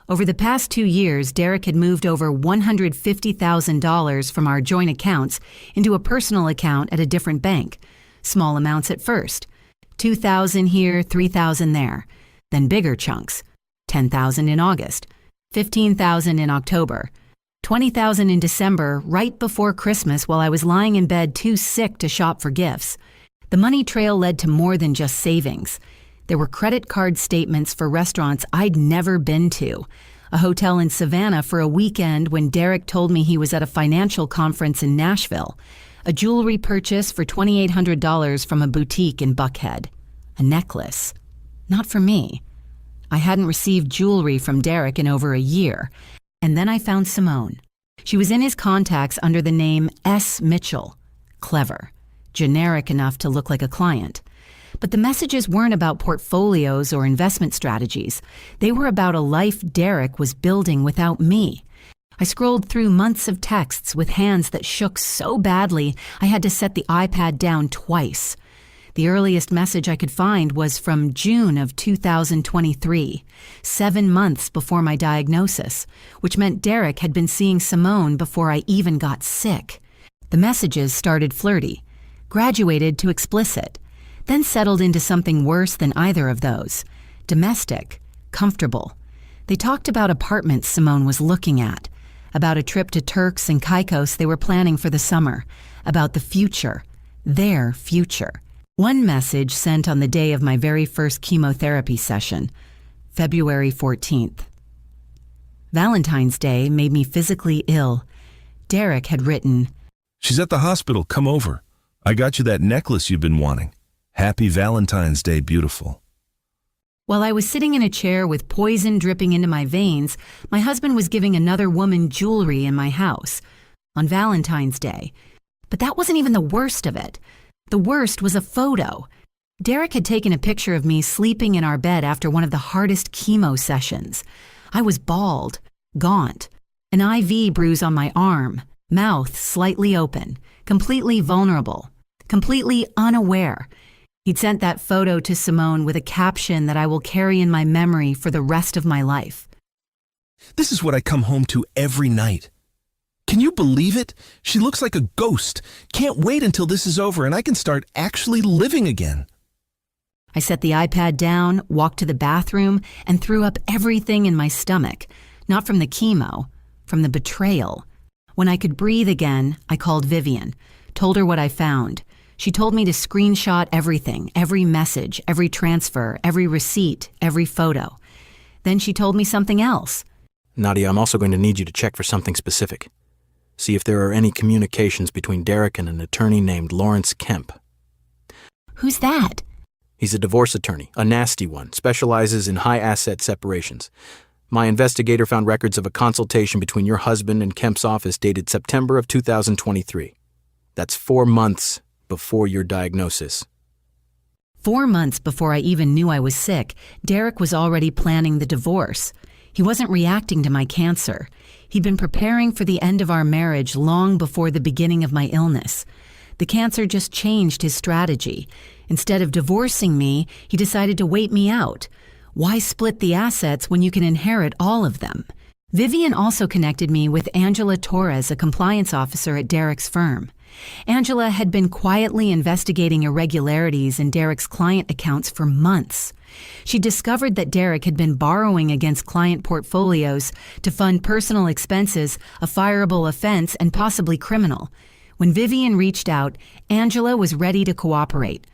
Over the past 2 years, Derek had moved over $150,000 from our joint accounts into a personal account at a different bank. Small amounts at first. $2,000 here, $3,000 there. Then bigger chunks. $10,000 in August, $15,000 in October, $20,000 in December, right before Christmas while I was lying in bed too sick to shop for gifts. The money trail led to more than just savings. There were credit card statements for restaurants I'd never been to, a hotel in Savannah for a weekend when Derek told me he was at a financial conference in Nashville, a jewelry purchase for $2,800 from a boutique in Buckhead, a necklace. Not for me. I hadn't received jewelry from Derek in over a year. And then I found Simone. She was in his contacts under the name S. Mitchell. Clever. Generic enough to look like a client. But the messages weren't about portfolios or investment strategies. They were about a life Derek was building without me. I scrolled through months of texts with hands that shook so badly I had to set the iPad down twice. The earliest message I could find was from June of 2023, 7 months before my diagnosis, which meant Derek had been seeing Simone before I even got sick. The messages started flirty, graduated to explicit, then settled into something worse than either of those. Domestic, comfortable. They talked about apartments Simone was looking at, about a trip to Turks and Caicos they were planning for the summer, about the future, their future. One message sent on the day of my very first chemotherapy session, February 14th. Valentine's Day made me physically ill. Derek had written, "She's at the hospital. Come over. I got you that necklace you've been wanting. Happy Valentine's Day, beautiful." While I was sitting in a chair with poison dripping into my veins, my husband was giving another woman jewelry in my house on Valentine's Day. But that wasn't even the worst of it. The worst was a photo. Derek had taken a picture of me sleeping in our bed after one of the hardest chemo sessions. I was bald, gaunt, an IV bruise on my arm, mouth slightly open, completely vulnerable, completely unaware. He'd sent that photo to Simone with a caption that I will carry in my memory for the rest of my life. "This is what I come home to every night. Can you believe it? She looks like a ghost. Can't wait until this is over and I can start actually living again." I set the iPad down, walked to the bathroom, and threw up everything in my stomach. Not from the chemo, from the betrayal. When I could breathe again, I called Vivian, told her what I found. She told me to screenshot everything, every message, every transfer, every receipt, every photo. Then she told me something else. "Nadia, I'm also going to need you to check for something specific. See if there are any communications between Derek and an attorney named Lawrence Kemp." "Who's that?" "He's a divorce attorney, a nasty one, specializes in high-asset separations. My investigator found records of a consultation between your husband and Kemp's office dated September of 2023. That's 4 months before your diagnosis." 4 months before I even knew I was sick, Derek was already planning the divorce. He wasn't reacting to my cancer. He'd been preparing for the end of our marriage long before the beginning of my illness. The cancer just changed his strategy. Instead of divorcing me, he decided to wait me out. Why split the assets when you can inherit all of them? Vivian also connected me with Angela Torres, a compliance officer at Derek's firm. Angela had been quietly investigating irregularities in Derek's client accounts for months. She discovered that Derek had been borrowing against client portfolios to fund personal expenses, a fireable offense, and possibly criminal. When Vivian reached out, Angela was ready to cooperate.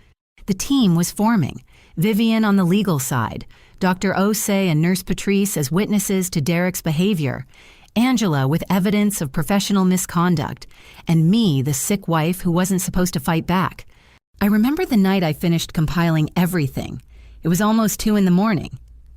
The team was forming. Vivian on the legal side, Dr. Ose and Nurse Patrice as witnesses to Derek's behavior, Angela with evidence of professional misconduct, and me, the sick wife who wasn't supposed to fight back. I remember the night I finished compiling everything. It was almost 2 a.m.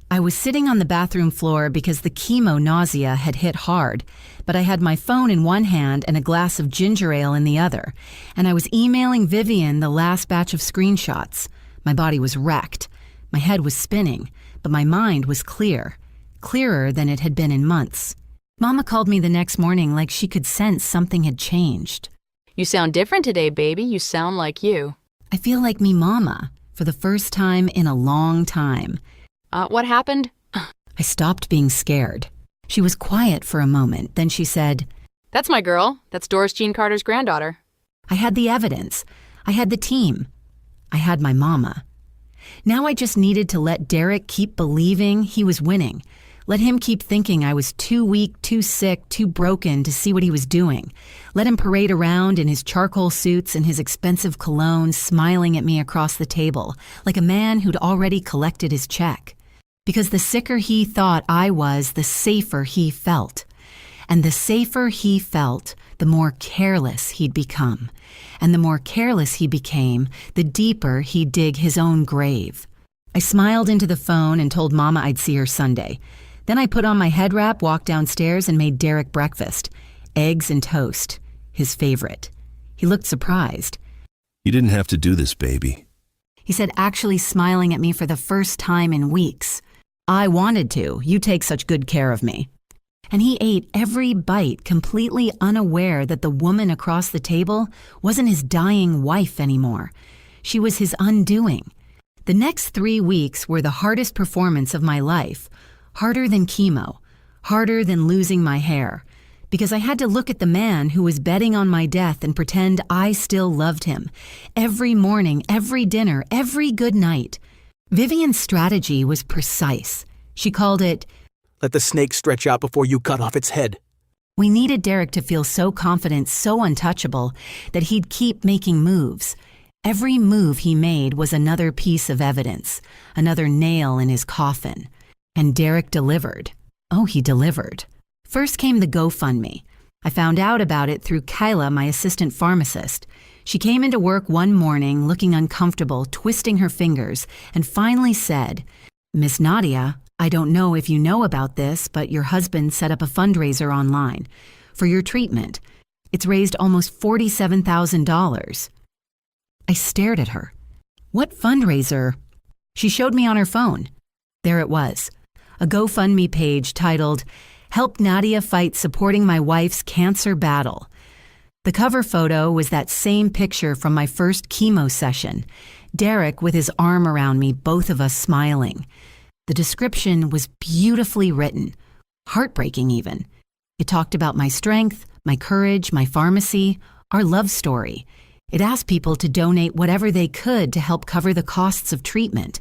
I was sitting on the bathroom floor because the chemo nausea had hit hard, but I had my phone in one hand and a glass of ginger ale in the other, and I was emailing Vivian the last batch of screenshots. My body was wrecked. My head was spinning. but my mind was clear, clearer than it had been in months. Mama called me the next morning like she could sense something had changed. You sound different today, baby. You sound like you. I feel like me mama, for the first time in a long time. What happened? I stopped being scared. She was quiet for a moment, then she said, That's my girl. That's Doris Jean Carter's granddaughter. I had the evidence. I had the team. I had my mama. Now I just needed to let Derek keep believing he was winning. Let him keep thinking I was too weak, too sick, too broken to see what he was doing. Let him parade around in his charcoal suits and his expensive cologne, smiling at me across the table, like a man who'd already collected his check. Because the sicker he thought I was, the safer he felt. And the safer he felt, the more careless he'd become. And the more careless he became, the deeper he'd dig his own grave. I smiled into the phone and told Mama I'd see her Sunday. Then I put on my head wrap, walked downstairs, and made Derek breakfast. Eggs and toast, his favorite. He looked surprised. You didn't have to do this, baby. He said, actually smiling at me for the first time in weeks. I wanted to. You take such good care of me. And he ate every bite, completely unaware that the woman across the table wasn't his dying wife anymore. She was his undoing. The next 3 weeks were the hardest performance of my life. Harder than chemo, harder than losing my hair, because I had to look at the man who was betting on my death and pretend I still loved him. Every morning, every dinner, every good night. Vivian's strategy was precise. She called it, Let the snake stretch out before you cut off its head. we needed Derek to feel so confident, so untouchable, that he'd keep making moves. Every move he made was another piece of evidence, another nail in his coffin. And Derek delivered. Oh, he delivered. First came the GoFundMe. I found out about it through Kyla, my assistant pharmacist. She came into work one morning looking uncomfortable, twisting her fingers, and finally said, Miss Nadia, I don't know if you know about this, but your husband set up a fundraiser online for your treatment. It's raised almost $47,000. I stared at her. What fundraiser? She showed me on her phone. There it was. A GoFundMe page titled, Help Nadia Fight Supporting My Wife's Cancer Battle. The cover photo was that same picture from my first chemo session. Derek with his arm around me, both of us smiling. The description was beautifully written, heartbreaking even. It talked about my strength, my courage, my pharmacy, our love story. It asked people to donate whatever they could to help cover the costs of treatment.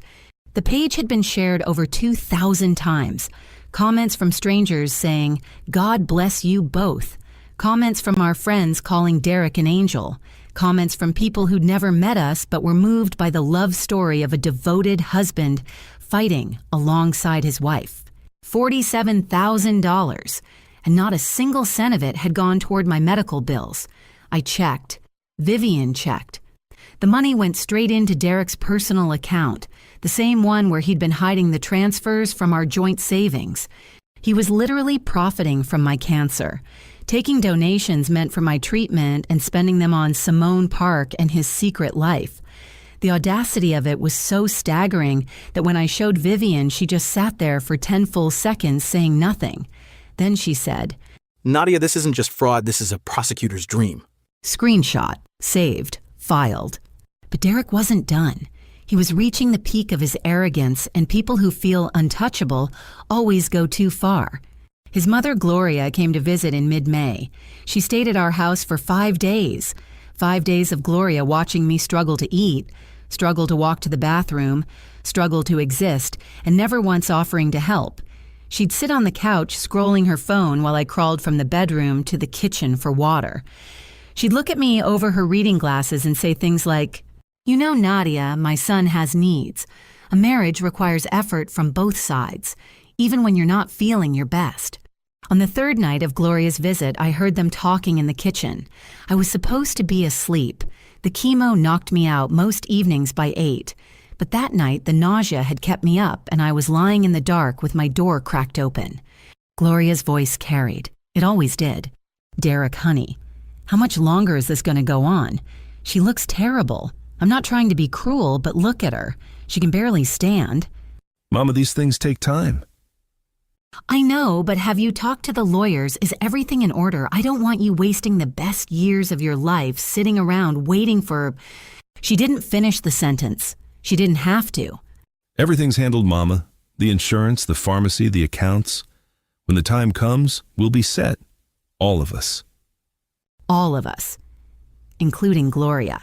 The page had been shared over 2,000 times. Comments from strangers saying, God bless you both. Comments from our friends calling Derek an angel. Comments from people who'd never met us but were moved by the love story of a devoted husband fighting alongside his wife. $47,000, and not a single cent of it had gone toward my medical bills. I checked. Vivian checked. The money went straight into Derek's personal account, the same one where he'd been hiding the transfers from our joint savings. He was literally profiting from my cancer. Taking donations meant for my treatment and spending them on Simone Park and his secret life. The audacity of it was so staggering that when I showed Vivian, she just sat there for 10 full seconds saying nothing. Then she said, Nadia, this isn't just fraud, this is a prosecutor's dream. Screenshot, saved, filed. But Derek wasn't done. He was reaching the peak of his arrogance, and people who feel untouchable always go too far. His mother, Gloria, came to visit in mid-May. She stayed at our house for 5 days. 5 days of Gloria watching me struggle to eat, struggle to walk to the bathroom, struggle to exist, and never once offering to help. She'd sit on the couch scrolling her phone while I crawled from the bedroom to the kitchen for water. She'd look at me over her reading glasses and say things like, You know, Nadia, my son has needs. A marriage requires effort from both sides, even when you're not feeling your best. On the third night of Gloria's visit, I heard them talking in the kitchen. I was supposed to be asleep. The chemo knocked me out most evenings by 8. But that night, the nausea had kept me up, and I was lying in the dark with my door cracked open. Gloria's voice carried. It always did. Derek, honey, how much longer is this going to go on? She looks terrible. I'm not trying to be cruel, but look at her. She can barely stand. Mama, these things take time. I know, but have you talked to the lawyers? Is everything in order? I don't want you wasting the best years of your life sitting around waiting for... She didn't finish the sentence. She didn't have to. Everything's handled, Mama. The insurance, the pharmacy, the accounts. When the time comes, we'll be set. All of us. All of us. Including Gloria.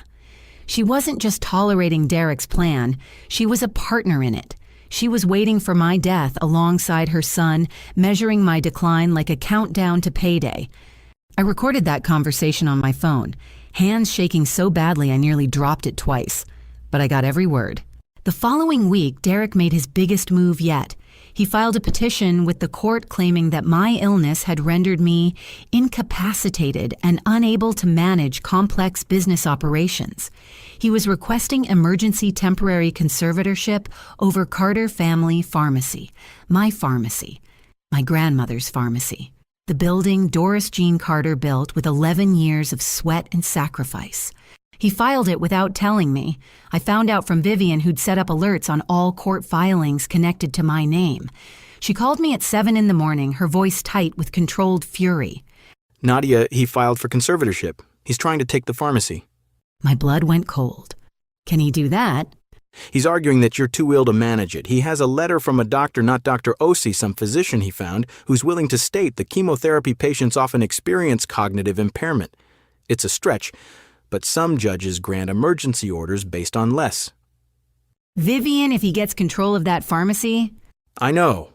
She wasn't just tolerating Derek's plan. She was a partner in it. She was waiting for my death alongside her son, measuring my decline like a countdown to payday. I recorded that conversation on my phone, hands shaking so badly I nearly dropped it twice. But I got every word. The following week, Derek made his biggest move yet. He filed a petition with the court claiming that my illness had rendered me incapacitated and unable to manage complex business operations. He was requesting emergency temporary conservatorship over Carter Family Pharmacy, my grandmother's pharmacy, the building Doris Jean Carter built with 11 years of sweat and sacrifice. He filed it without telling me. I found out from Vivian, who'd set up alerts on all court filings connected to my name. She called me at 7 a.m, her voice tight with controlled fury. Nadia, he filed for conservatorship. He's trying to take the pharmacy. My blood went cold. Can he do that? He's arguing that you're too ill to manage it. He has a letter from a doctor, not Dr. Osi, some physician he found, who's willing to state that chemotherapy patients often experience cognitive impairment. It's a stretch, but some judges grant emergency orders based on less. Vivian, if he gets control of that pharmacy? I know.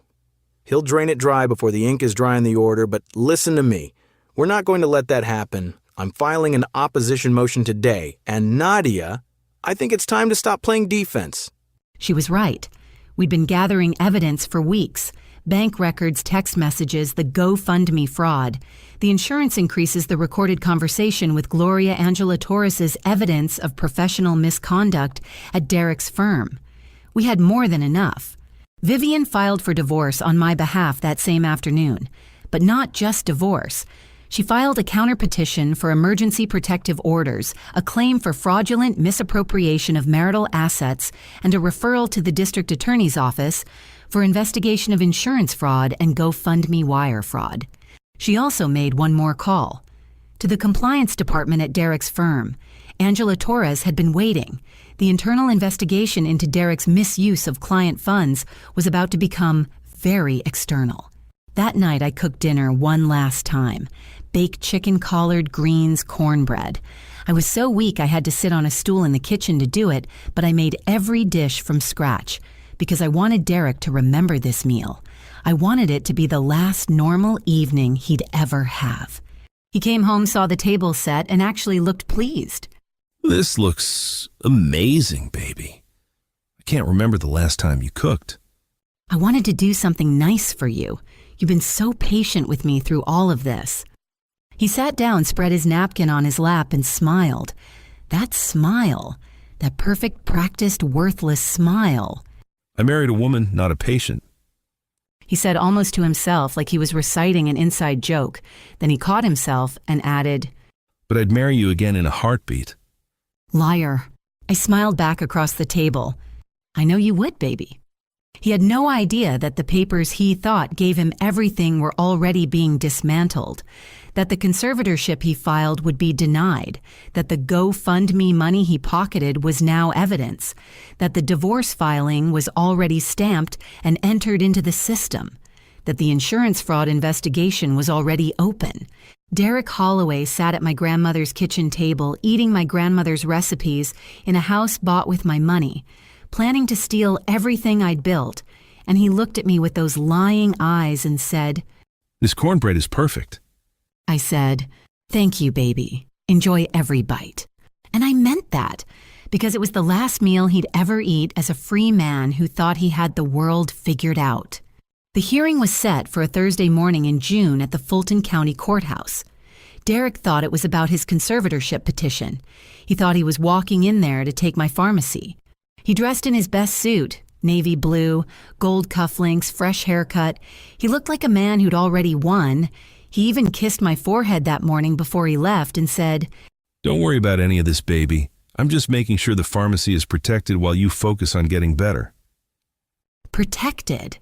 He'll drain it dry before the ink is dry in the order, but listen to me. We're not going to let that happen. I'm filing an opposition motion today, and Nadia, I think it's time to stop playing defense. She was right. We'd been gathering evidence for weeks. Bank records, text messages, the GoFundMe fraud. The insurance increases the recorded conversation with Gloria Angela Torres's evidence of professional misconduct at Derek's firm. We had more than enough. Vivian filed for divorce on my behalf that same afternoon. But not just divorce. She filed a counterpetition for emergency protective orders, a claim for fraudulent misappropriation of marital assets, and a referral to the district attorney's office for investigation of insurance fraud and GoFundMe wire fraud. She also made one more call. To the compliance department at Derek's firm. Angela Torres had been waiting. The internal investigation into Derek's misuse of client funds was about to become very external. That night I cooked dinner one last time. Baked chicken, collard greens, cornbread. I was so weak I had to sit on a stool in the kitchen to do it, but I made every dish from scratch because I wanted Derek to remember this meal. I wanted it to be the last normal evening he'd ever have. He came home, saw the table set, and actually looked pleased. This looks amazing, baby. I can't remember the last time you cooked. I wanted to do something nice for you. You've been so patient with me through all of this. He sat down, spread his napkin on his lap, and smiled. That smile, that perfect, practiced, worthless smile. I married a woman, not a patient. He said almost to himself, like he was reciting an inside joke. Then he caught himself and added, But I'd marry you again in a heartbeat. Liar. I smiled back across the table. I know you would, baby. He had no idea that the papers he thought gave him everything were already being dismantled, that the conservatorship he filed would be denied, that the GoFundMe money he pocketed was now evidence, that the divorce filing was already stamped and entered into the system, that the insurance fraud investigation was already open. Derek Holloway sat at my grandmother's kitchen table eating my grandmother's recipes in a house bought with my money, planning to steal everything I'd built, and he looked at me with those lying eyes and said, This cornbread is perfect. I said, Thank you, baby. Enjoy every bite. And I meant that, because it was the last meal he'd ever eat as a free man who thought he had the world figured out. The hearing was set for a Thursday morning in June at the Fulton County Courthouse. Derek thought it was about his conservatorship petition. He thought he was walking in there to take my pharmacy. He dressed in his best suit, navy blue, gold cufflinks, fresh haircut. He looked like a man who'd already won. He even kissed my forehead that morning before he left and said, Don't worry about any of this, baby. I'm just making sure the pharmacy is protected while you focus on getting better. Protected.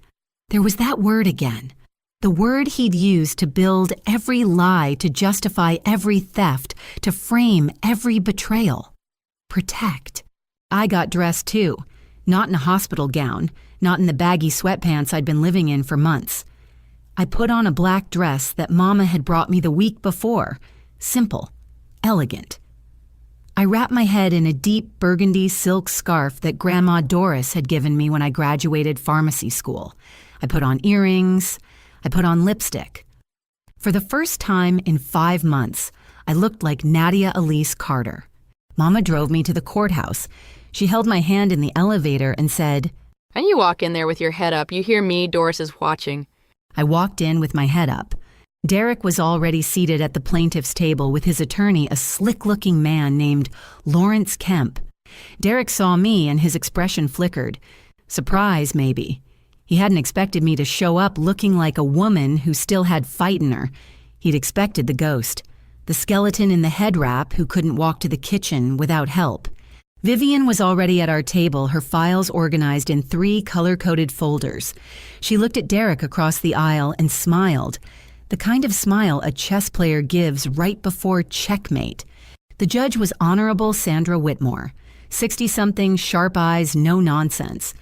There was that word again. The word he'd used to build every lie, to justify every theft, to frame every betrayal. Protect. I got dressed too. Not in a hospital gown, not in the baggy sweatpants I'd been living in for months. I put on a black dress that Mama had brought me the week before. Simple. Elegant. I wrapped my head in a deep burgundy silk scarf that Grandma Doris had given me when I graduated pharmacy school. I put on earrings. I put on lipstick. For the first time in 5 months, I looked like Nadia Elise Carter. Mama drove me to the courthouse. She held my hand in the elevator and said, And you walk in there with your head up. You hear me, Doris is watching. I walked in with my head up. Derek was already seated at the plaintiff's table with his attorney, a slick-looking man named Lawrence Kemp. Derek saw me and his expression flickered. Surprise, maybe. He hadn't expected me to show up looking like a woman who still had fight in her. He'd expected the ghost, the skeleton in the head wrap who couldn't walk to the kitchen without help. Vivian was already at our table, her files organized in 3 color-coded folders. She looked at Derek across the aisle and smiled, the kind of smile a chess player gives right before checkmate. The judge was Honorable Sandra Whitmore, 60-something, sharp eyes, no nonsense.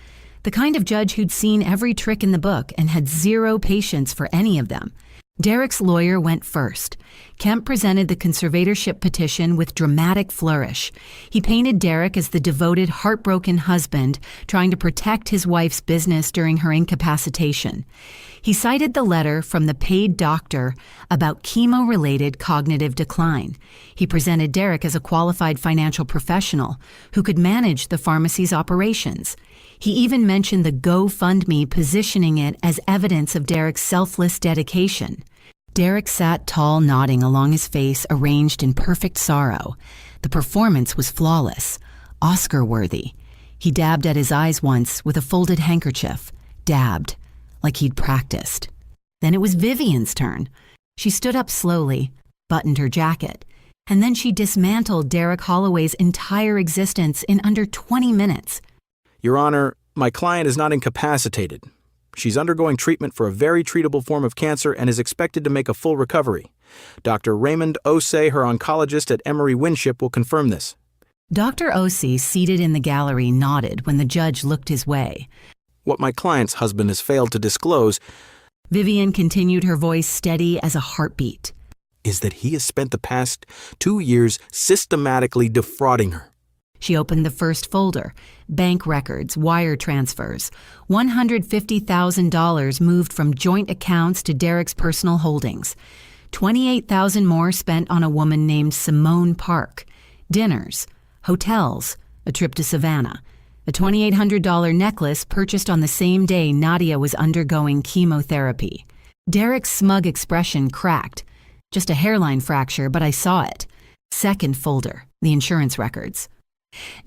The kind of judge who'd seen every trick in the book and had 0 patience for any of them. Derek's lawyer went first. Kemp presented the conservatorship petition with dramatic flourish. He painted Derek as the devoted, heartbroken husband trying to protect his wife's business during her incapacitation. He cited the letter from the paid doctor about chemo-related cognitive decline. He presented Derek as a qualified financial professional who could manage the pharmacy's operations. He even mentioned the GoFundMe, positioning it as evidence of Derek's selfless dedication. Derek sat tall, nodding along his face arranged in perfect sorrow. The performance was flawless, Oscar-worthy. He dabbed at his eyes once with a folded handkerchief. Dabbed, like he'd practiced. Then it was Vivian's turn. She stood up slowly, buttoned her jacket, and then she dismantled Derek Holloway's entire existence in under 20 minutes. Your Honor, my client is not incapacitated. She's undergoing treatment for a very treatable form of cancer and is expected to make a full recovery. Dr. Raymond Osei, her oncologist at Emory Winship, will confirm this. Dr. Osei, seated in the gallery, nodded when the judge looked his way. What my client's husband has failed to disclose, Vivian continued, her voice steady as a heartbeat, is that he has spent the past 2 years systematically defrauding her. She opened the first folder. Bank records, wire transfers. $150,000 moved from joint accounts to Derek's personal holdings. $28,000 more spent on a woman named Simone Park. Dinners, hotels, a trip to Savannah. A $2,800 necklace purchased on the same day Nadia was undergoing chemotherapy. Derek's smug expression cracked. Just a hairline fracture, but I saw it. Second folder, the insurance records.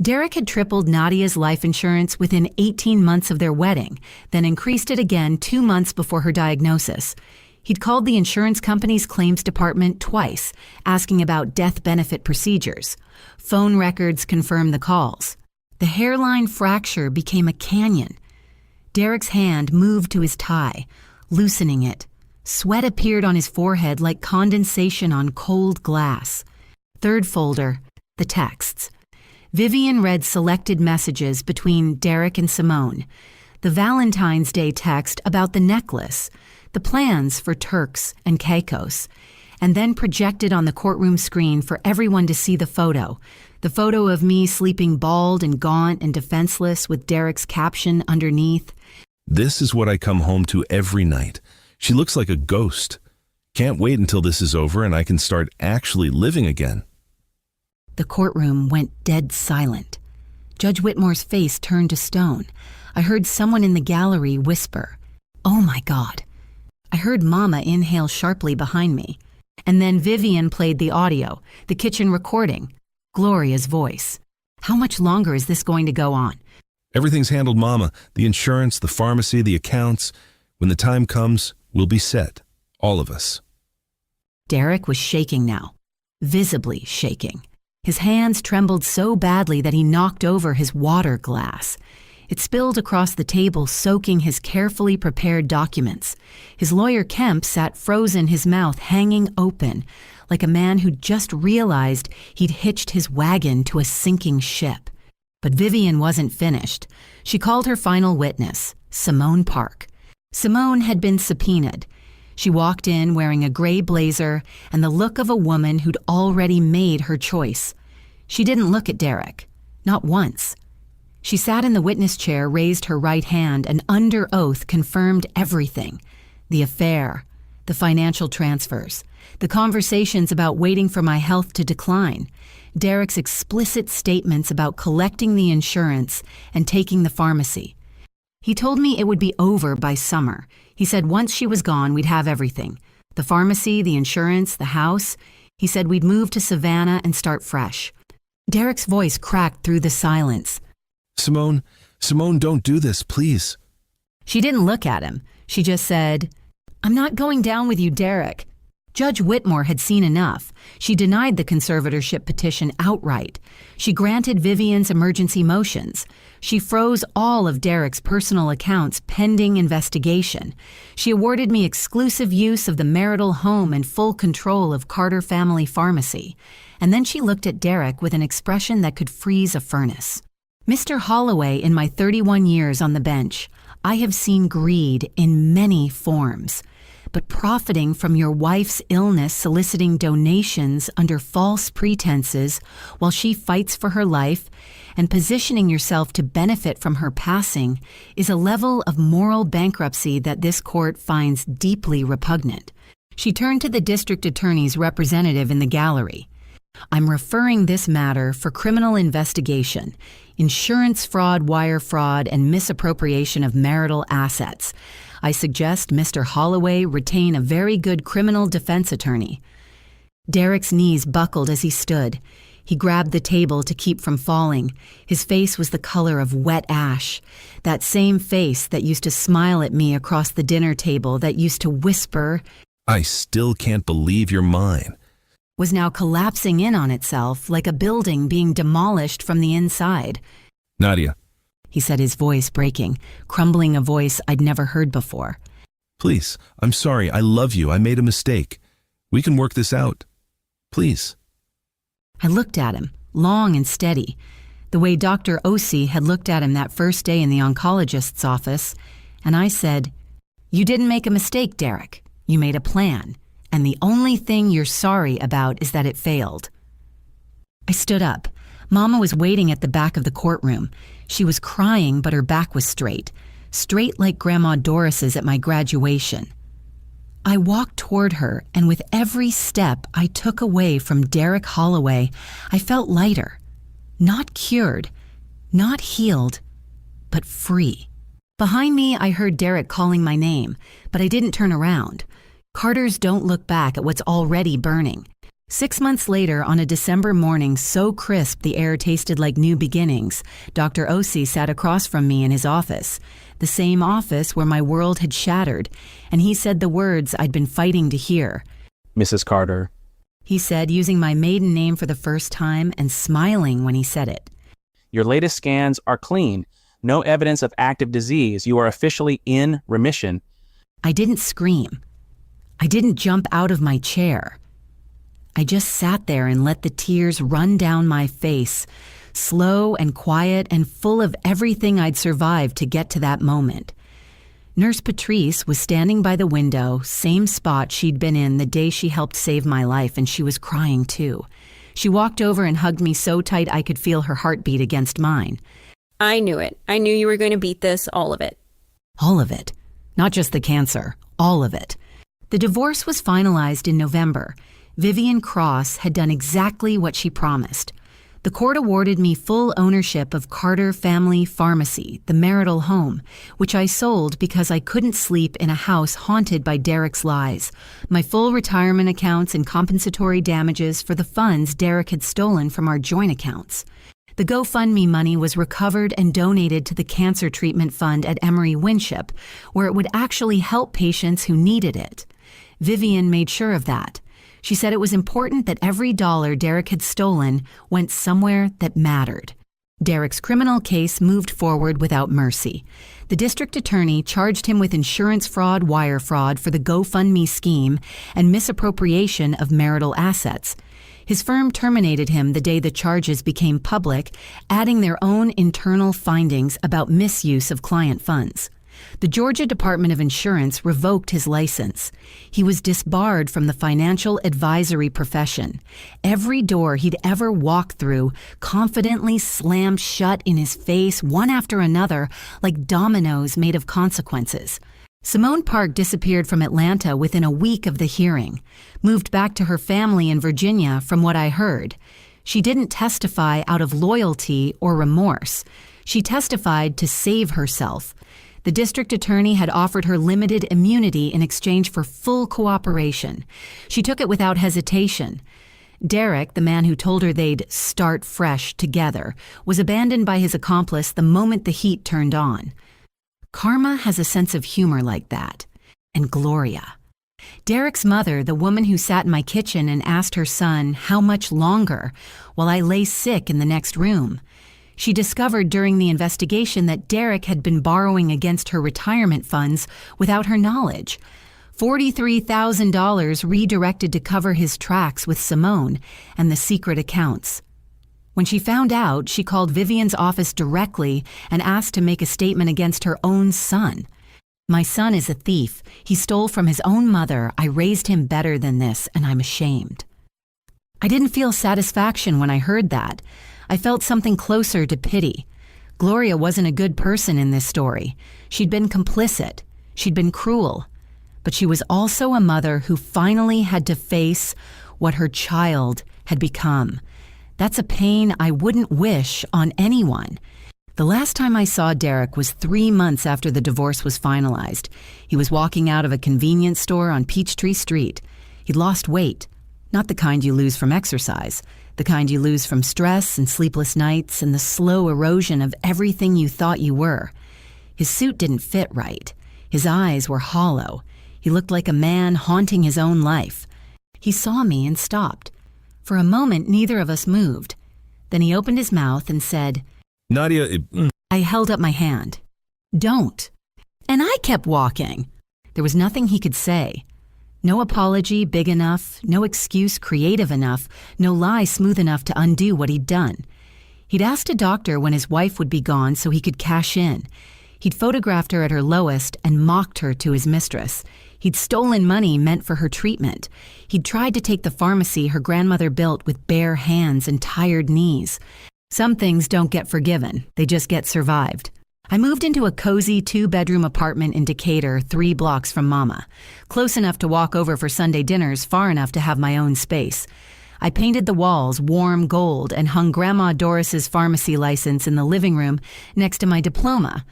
Derek had tripled Nadia's life insurance within 18 months of their wedding, then increased it again 2 months before her diagnosis. He'd called the insurance company's claims department twice, asking about death benefit procedures. Phone records confirmed the calls. The hairline fracture became a canyon. Derek's hand moved to his tie, loosening it. Sweat appeared on his forehead like condensation on cold glass. Third folder, the texts. Vivian read selected messages between Derek and Simone. The Valentine's Day text about the necklace, the plans for Turks and Caicos, and then projected on the courtroom screen for everyone to see the photo of me sleeping bald and gaunt and defenseless with Derek's caption underneath. This is what I come home to every night. She looks like a ghost. Can't wait until this is over and I can start actually living again. The courtroom went dead silent. Judge Whitmore's face turned to stone. I heard someone in the gallery whisper, "Oh my God." I heard Mama inhale sharply behind me. And then Vivian played the audio, the kitchen recording, Gloria's voice. How much longer is this going to go on? Everything's handled, Mama. The insurance, the pharmacy, the accounts. When the time comes, we'll be set. All of us. Derek was shaking now, visibly shaking. His hands trembled so badly that he knocked over his water glass. It spilled across the table, soaking his carefully prepared documents. His lawyer Kemp sat frozen, his mouth hanging open, like a man who'd just realized he'd hitched his wagon to a sinking ship. But Vivian wasn't finished. She called her final witness, Simone Park. Simone had been subpoenaed. She walked in wearing a gray blazer and the look of a woman who'd already made her choice. She didn't look at Derek, not once. She sat in the witness chair, raised her right hand, and under oath confirmed everything. The affair, the financial transfers, the conversations about waiting for my health to decline, Derek's explicit statements about collecting the insurance and taking the pharmacy. He told me it would be over by summer. He said once she was gone, we'd have everything. The pharmacy, the insurance, the house. He said we'd move to Savannah and start fresh. Derek's voice cracked through the silence. Simone, don't do this, please. She didn't look at him. She just said, "I'm not going down with you, Derek." Judge Whitmore had seen enough. She denied the conservatorship petition outright. She granted Vivian's emergency motions. She froze all of Derek's personal accounts pending investigation. She awarded me exclusive use of the marital home and full control of Carter Family Pharmacy. And then she looked at Derek with an expression that could freeze a furnace. Mr. Holloway, in my 31 years on the bench, I have seen greed in many forms. But profiting from your wife's illness, soliciting donations under false pretenses while she fights for her life, and positioning yourself to benefit from her passing is a level of moral bankruptcy that this court finds deeply repugnant. She turned to the district attorney's representative in the gallery. "I'm referring this matter for criminal investigation, insurance fraud, wire fraud, and misappropriation of marital assets. I suggest Mr. Holloway retain a very good criminal defense attorney." Derek's knees buckled as he stood. He grabbed the table to keep from falling. His face was the color of wet ash. That same face that used to smile at me across the dinner table, that used to whisper, "I still can't believe you're mine," was now collapsing in on itself like a building being demolished from the inside. "Nadia, He said, his voice breaking, crumbling, a voice I'd never heard before. please, I'm sorry. I love you. I made a mistake. We can work this out. Please." I looked at him, long and steady, the way Dr. Osei had looked at him that first day in the oncologist's office, and I said, "You didn't make a mistake, Derek. You made a plan, and the only thing you're sorry about is that it failed." I stood up. Mama was waiting at the back of the courtroom. She was crying, but her back was straight like Grandma Doris's at my graduation. I walked toward her, and with every step I took away from Derek Holloway, I felt lighter. Not cured, not healed, but free. Behind me, I heard Derek calling my name, but I didn't turn around. Carters don't look back at what's already burning. 6 months later, on a December morning so crisp the air tasted like new beginnings, Dr. Osei sat across from me in his office, the same office where my world had shattered, and he said the words I'd been fighting to hear. Mrs. Carter. He said, using my maiden name for the first time and smiling when he said it. Your latest scans are clean. No evidence of active disease. You are officially in remission. I didn't scream. I didn't jump out of my chair. I just sat there and let the tears run down my face, slow and quiet and full of everything I'd survived to get to that moment. Nurse Patrice was standing by the window, same spot she'd been in the day she helped save my life, and she was crying too. She walked over and hugged me so tight I could feel her heartbeat against mine. I knew it. I knew you were going to beat this, all of it. All of it. Not just the cancer, all of it. The divorce was finalized in November. Vivian Cross had done exactly what she promised. The court awarded me full ownership of Carter Family Pharmacy, the marital home, which I sold because I couldn't sleep in a house haunted by Derek's lies, my full retirement accounts and compensatory damages for the funds Derek had stolen from our joint accounts. The GoFundMe money was recovered and donated to the cancer treatment fund at Emory Winship, where it would actually help patients who needed it. Vivian made sure of that. She said it was important that every dollar Derek had stolen went somewhere that mattered. Derek's criminal case moved forward without mercy. The district attorney charged him with insurance fraud, wire fraud for the GoFundMe scheme, and misappropriation of marital assets. His firm terminated him the day the charges became public, adding their own internal findings about misuse of client funds. The Georgia Department of Insurance revoked his license. He was disbarred from the financial advisory profession. Every door he'd ever walked through confidently slammed shut in his face, one after another, like dominoes made of consequences. Simone Park disappeared from Atlanta within a week of the hearing, moved back to her family in Virginia from what I heard. She didn't testify out of loyalty or remorse. She testified to save herself. The district attorney had offered her limited immunity in exchange for full cooperation. She took it without hesitation. Derek, the man who told her they'd start fresh together, was abandoned by his accomplice the moment the heat turned on. Karma has a sense of humor like that. And Gloria. Derek's mother, the woman who sat in my kitchen and asked her son how much longer while I lay sick in the next room. She discovered during the investigation that Derek had been borrowing against her retirement funds without her knowledge. $43,000 redirected to cover his tracks with Simone and the secret accounts. When she found out, she called Vivian's office directly and asked to make a statement against her own son. My son is a thief. He stole from his own mother. I raised him better than this, and I'm ashamed. I didn't feel satisfaction when I heard that. I felt something closer to pity. Gloria wasn't a good person in this story. She'd been complicit. She'd been cruel. But she was also a mother who finally had to face what her child had become. That's a pain I wouldn't wish on anyone. The last time I saw Derek was 3 months after the divorce was finalized. He was walking out of a convenience store on Peachtree Street. He'd lost weight. Not the kind you lose from exercise. The kind you lose from stress and sleepless nights and the slow erosion of everything you thought you were. His suit didn't fit right. His eyes were hollow. He looked like a man haunting his own life. He saw me and stopped. For a moment, neither of us moved. Then he opened his mouth and said, Nadia, I held up my hand. Don't. And I kept walking. There was nothing he could say. No apology big enough, no excuse creative enough, no lie smooth enough to undo what he'd done. He'd asked a doctor when his wife would be gone so he could cash in. He'd photographed her at her lowest and mocked her to his mistress. He'd stolen money meant for her treatment. He'd tried to take the pharmacy her grandmother built with bare hands and tired knees. Some things don't get forgiven, they just get survived. I moved into a cozy 2-bedroom apartment in Decatur, 3 blocks from Mama. Close enough to walk over for Sunday dinners, far enough to have my own space. I painted the walls warm gold and hung Grandma Doris's pharmacy license in the living room next to my diploma.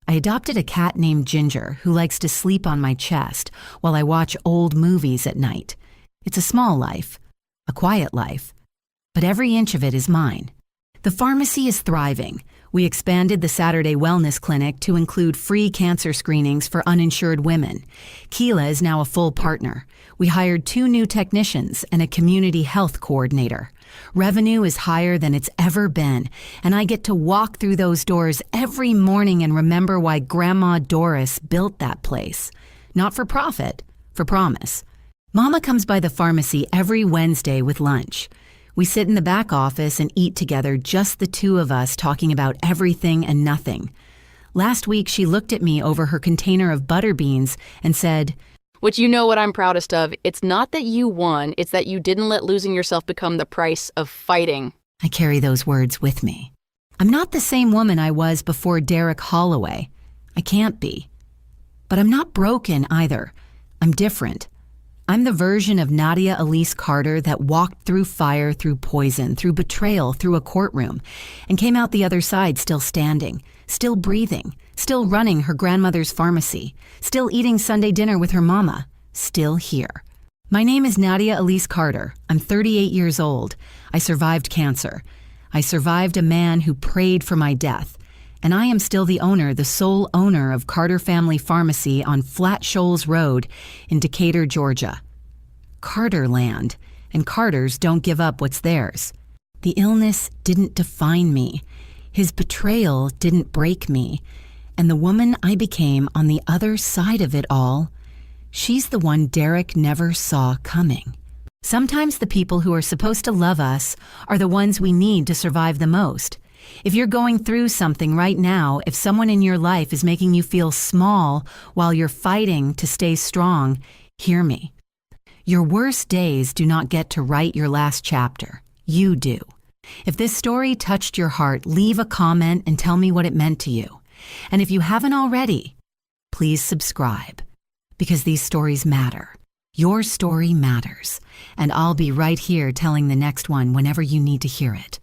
I adopted a cat named Ginger who likes to sleep on my chest while I watch old movies at night. It's a small life, a quiet life, but every inch of it is mine. The pharmacy is thriving. We expanded the Saturday Wellness Clinic to include free cancer screenings for uninsured women. Keela is now a full partner. We hired 2 new technicians and a community health coordinator. Revenue is higher than it's ever been, and I get to walk through those doors every morning and remember why Grandma Doris built that place. Not for profit, for promise. Mama comes by the pharmacy every Wednesday with lunch. We sit in the back office and eat together, just the 2 of us talking about everything and nothing. Last week, she looked at me over her container of butter beans and said, Which you know what I'm proudest of. It's not that you won, it's that you didn't let losing yourself become the price of fighting. I carry those words with me. I'm not the same woman I was before Derek Holloway. I can't be. But I'm not broken either. I'm different. I'm the version of Nadia Elise Carter that walked through fire, through poison, through betrayal, through a courtroom, and came out the other side still standing, still breathing, still running her grandmother's pharmacy, still eating Sunday dinner with her mama, still here. My name is Nadia Elise Carter. I'm 38 years old. I survived cancer. I survived a man who prayed for my death. And I am still the owner, the sole owner of Carter Family Pharmacy on Flat Shoals Road in Decatur, Georgia. Carter land, and Carters don't give up what's theirs. The illness didn't define me. His betrayal didn't break me, and the woman I became on the other side of it all, she's the one Derek never saw coming. Sometimes the people who are supposed to love us are the ones we need to survive the most. If you're going through something right now, if someone in your life is making you feel small while you're fighting to stay strong, hear me. Your worst days do not get to write your last chapter. You do. If this story touched your heart, leave a comment and tell me what it meant to you. And if you haven't already, please subscribe, because these stories matter. Your story matters, and I'll be right here telling the next one whenever you need to hear it.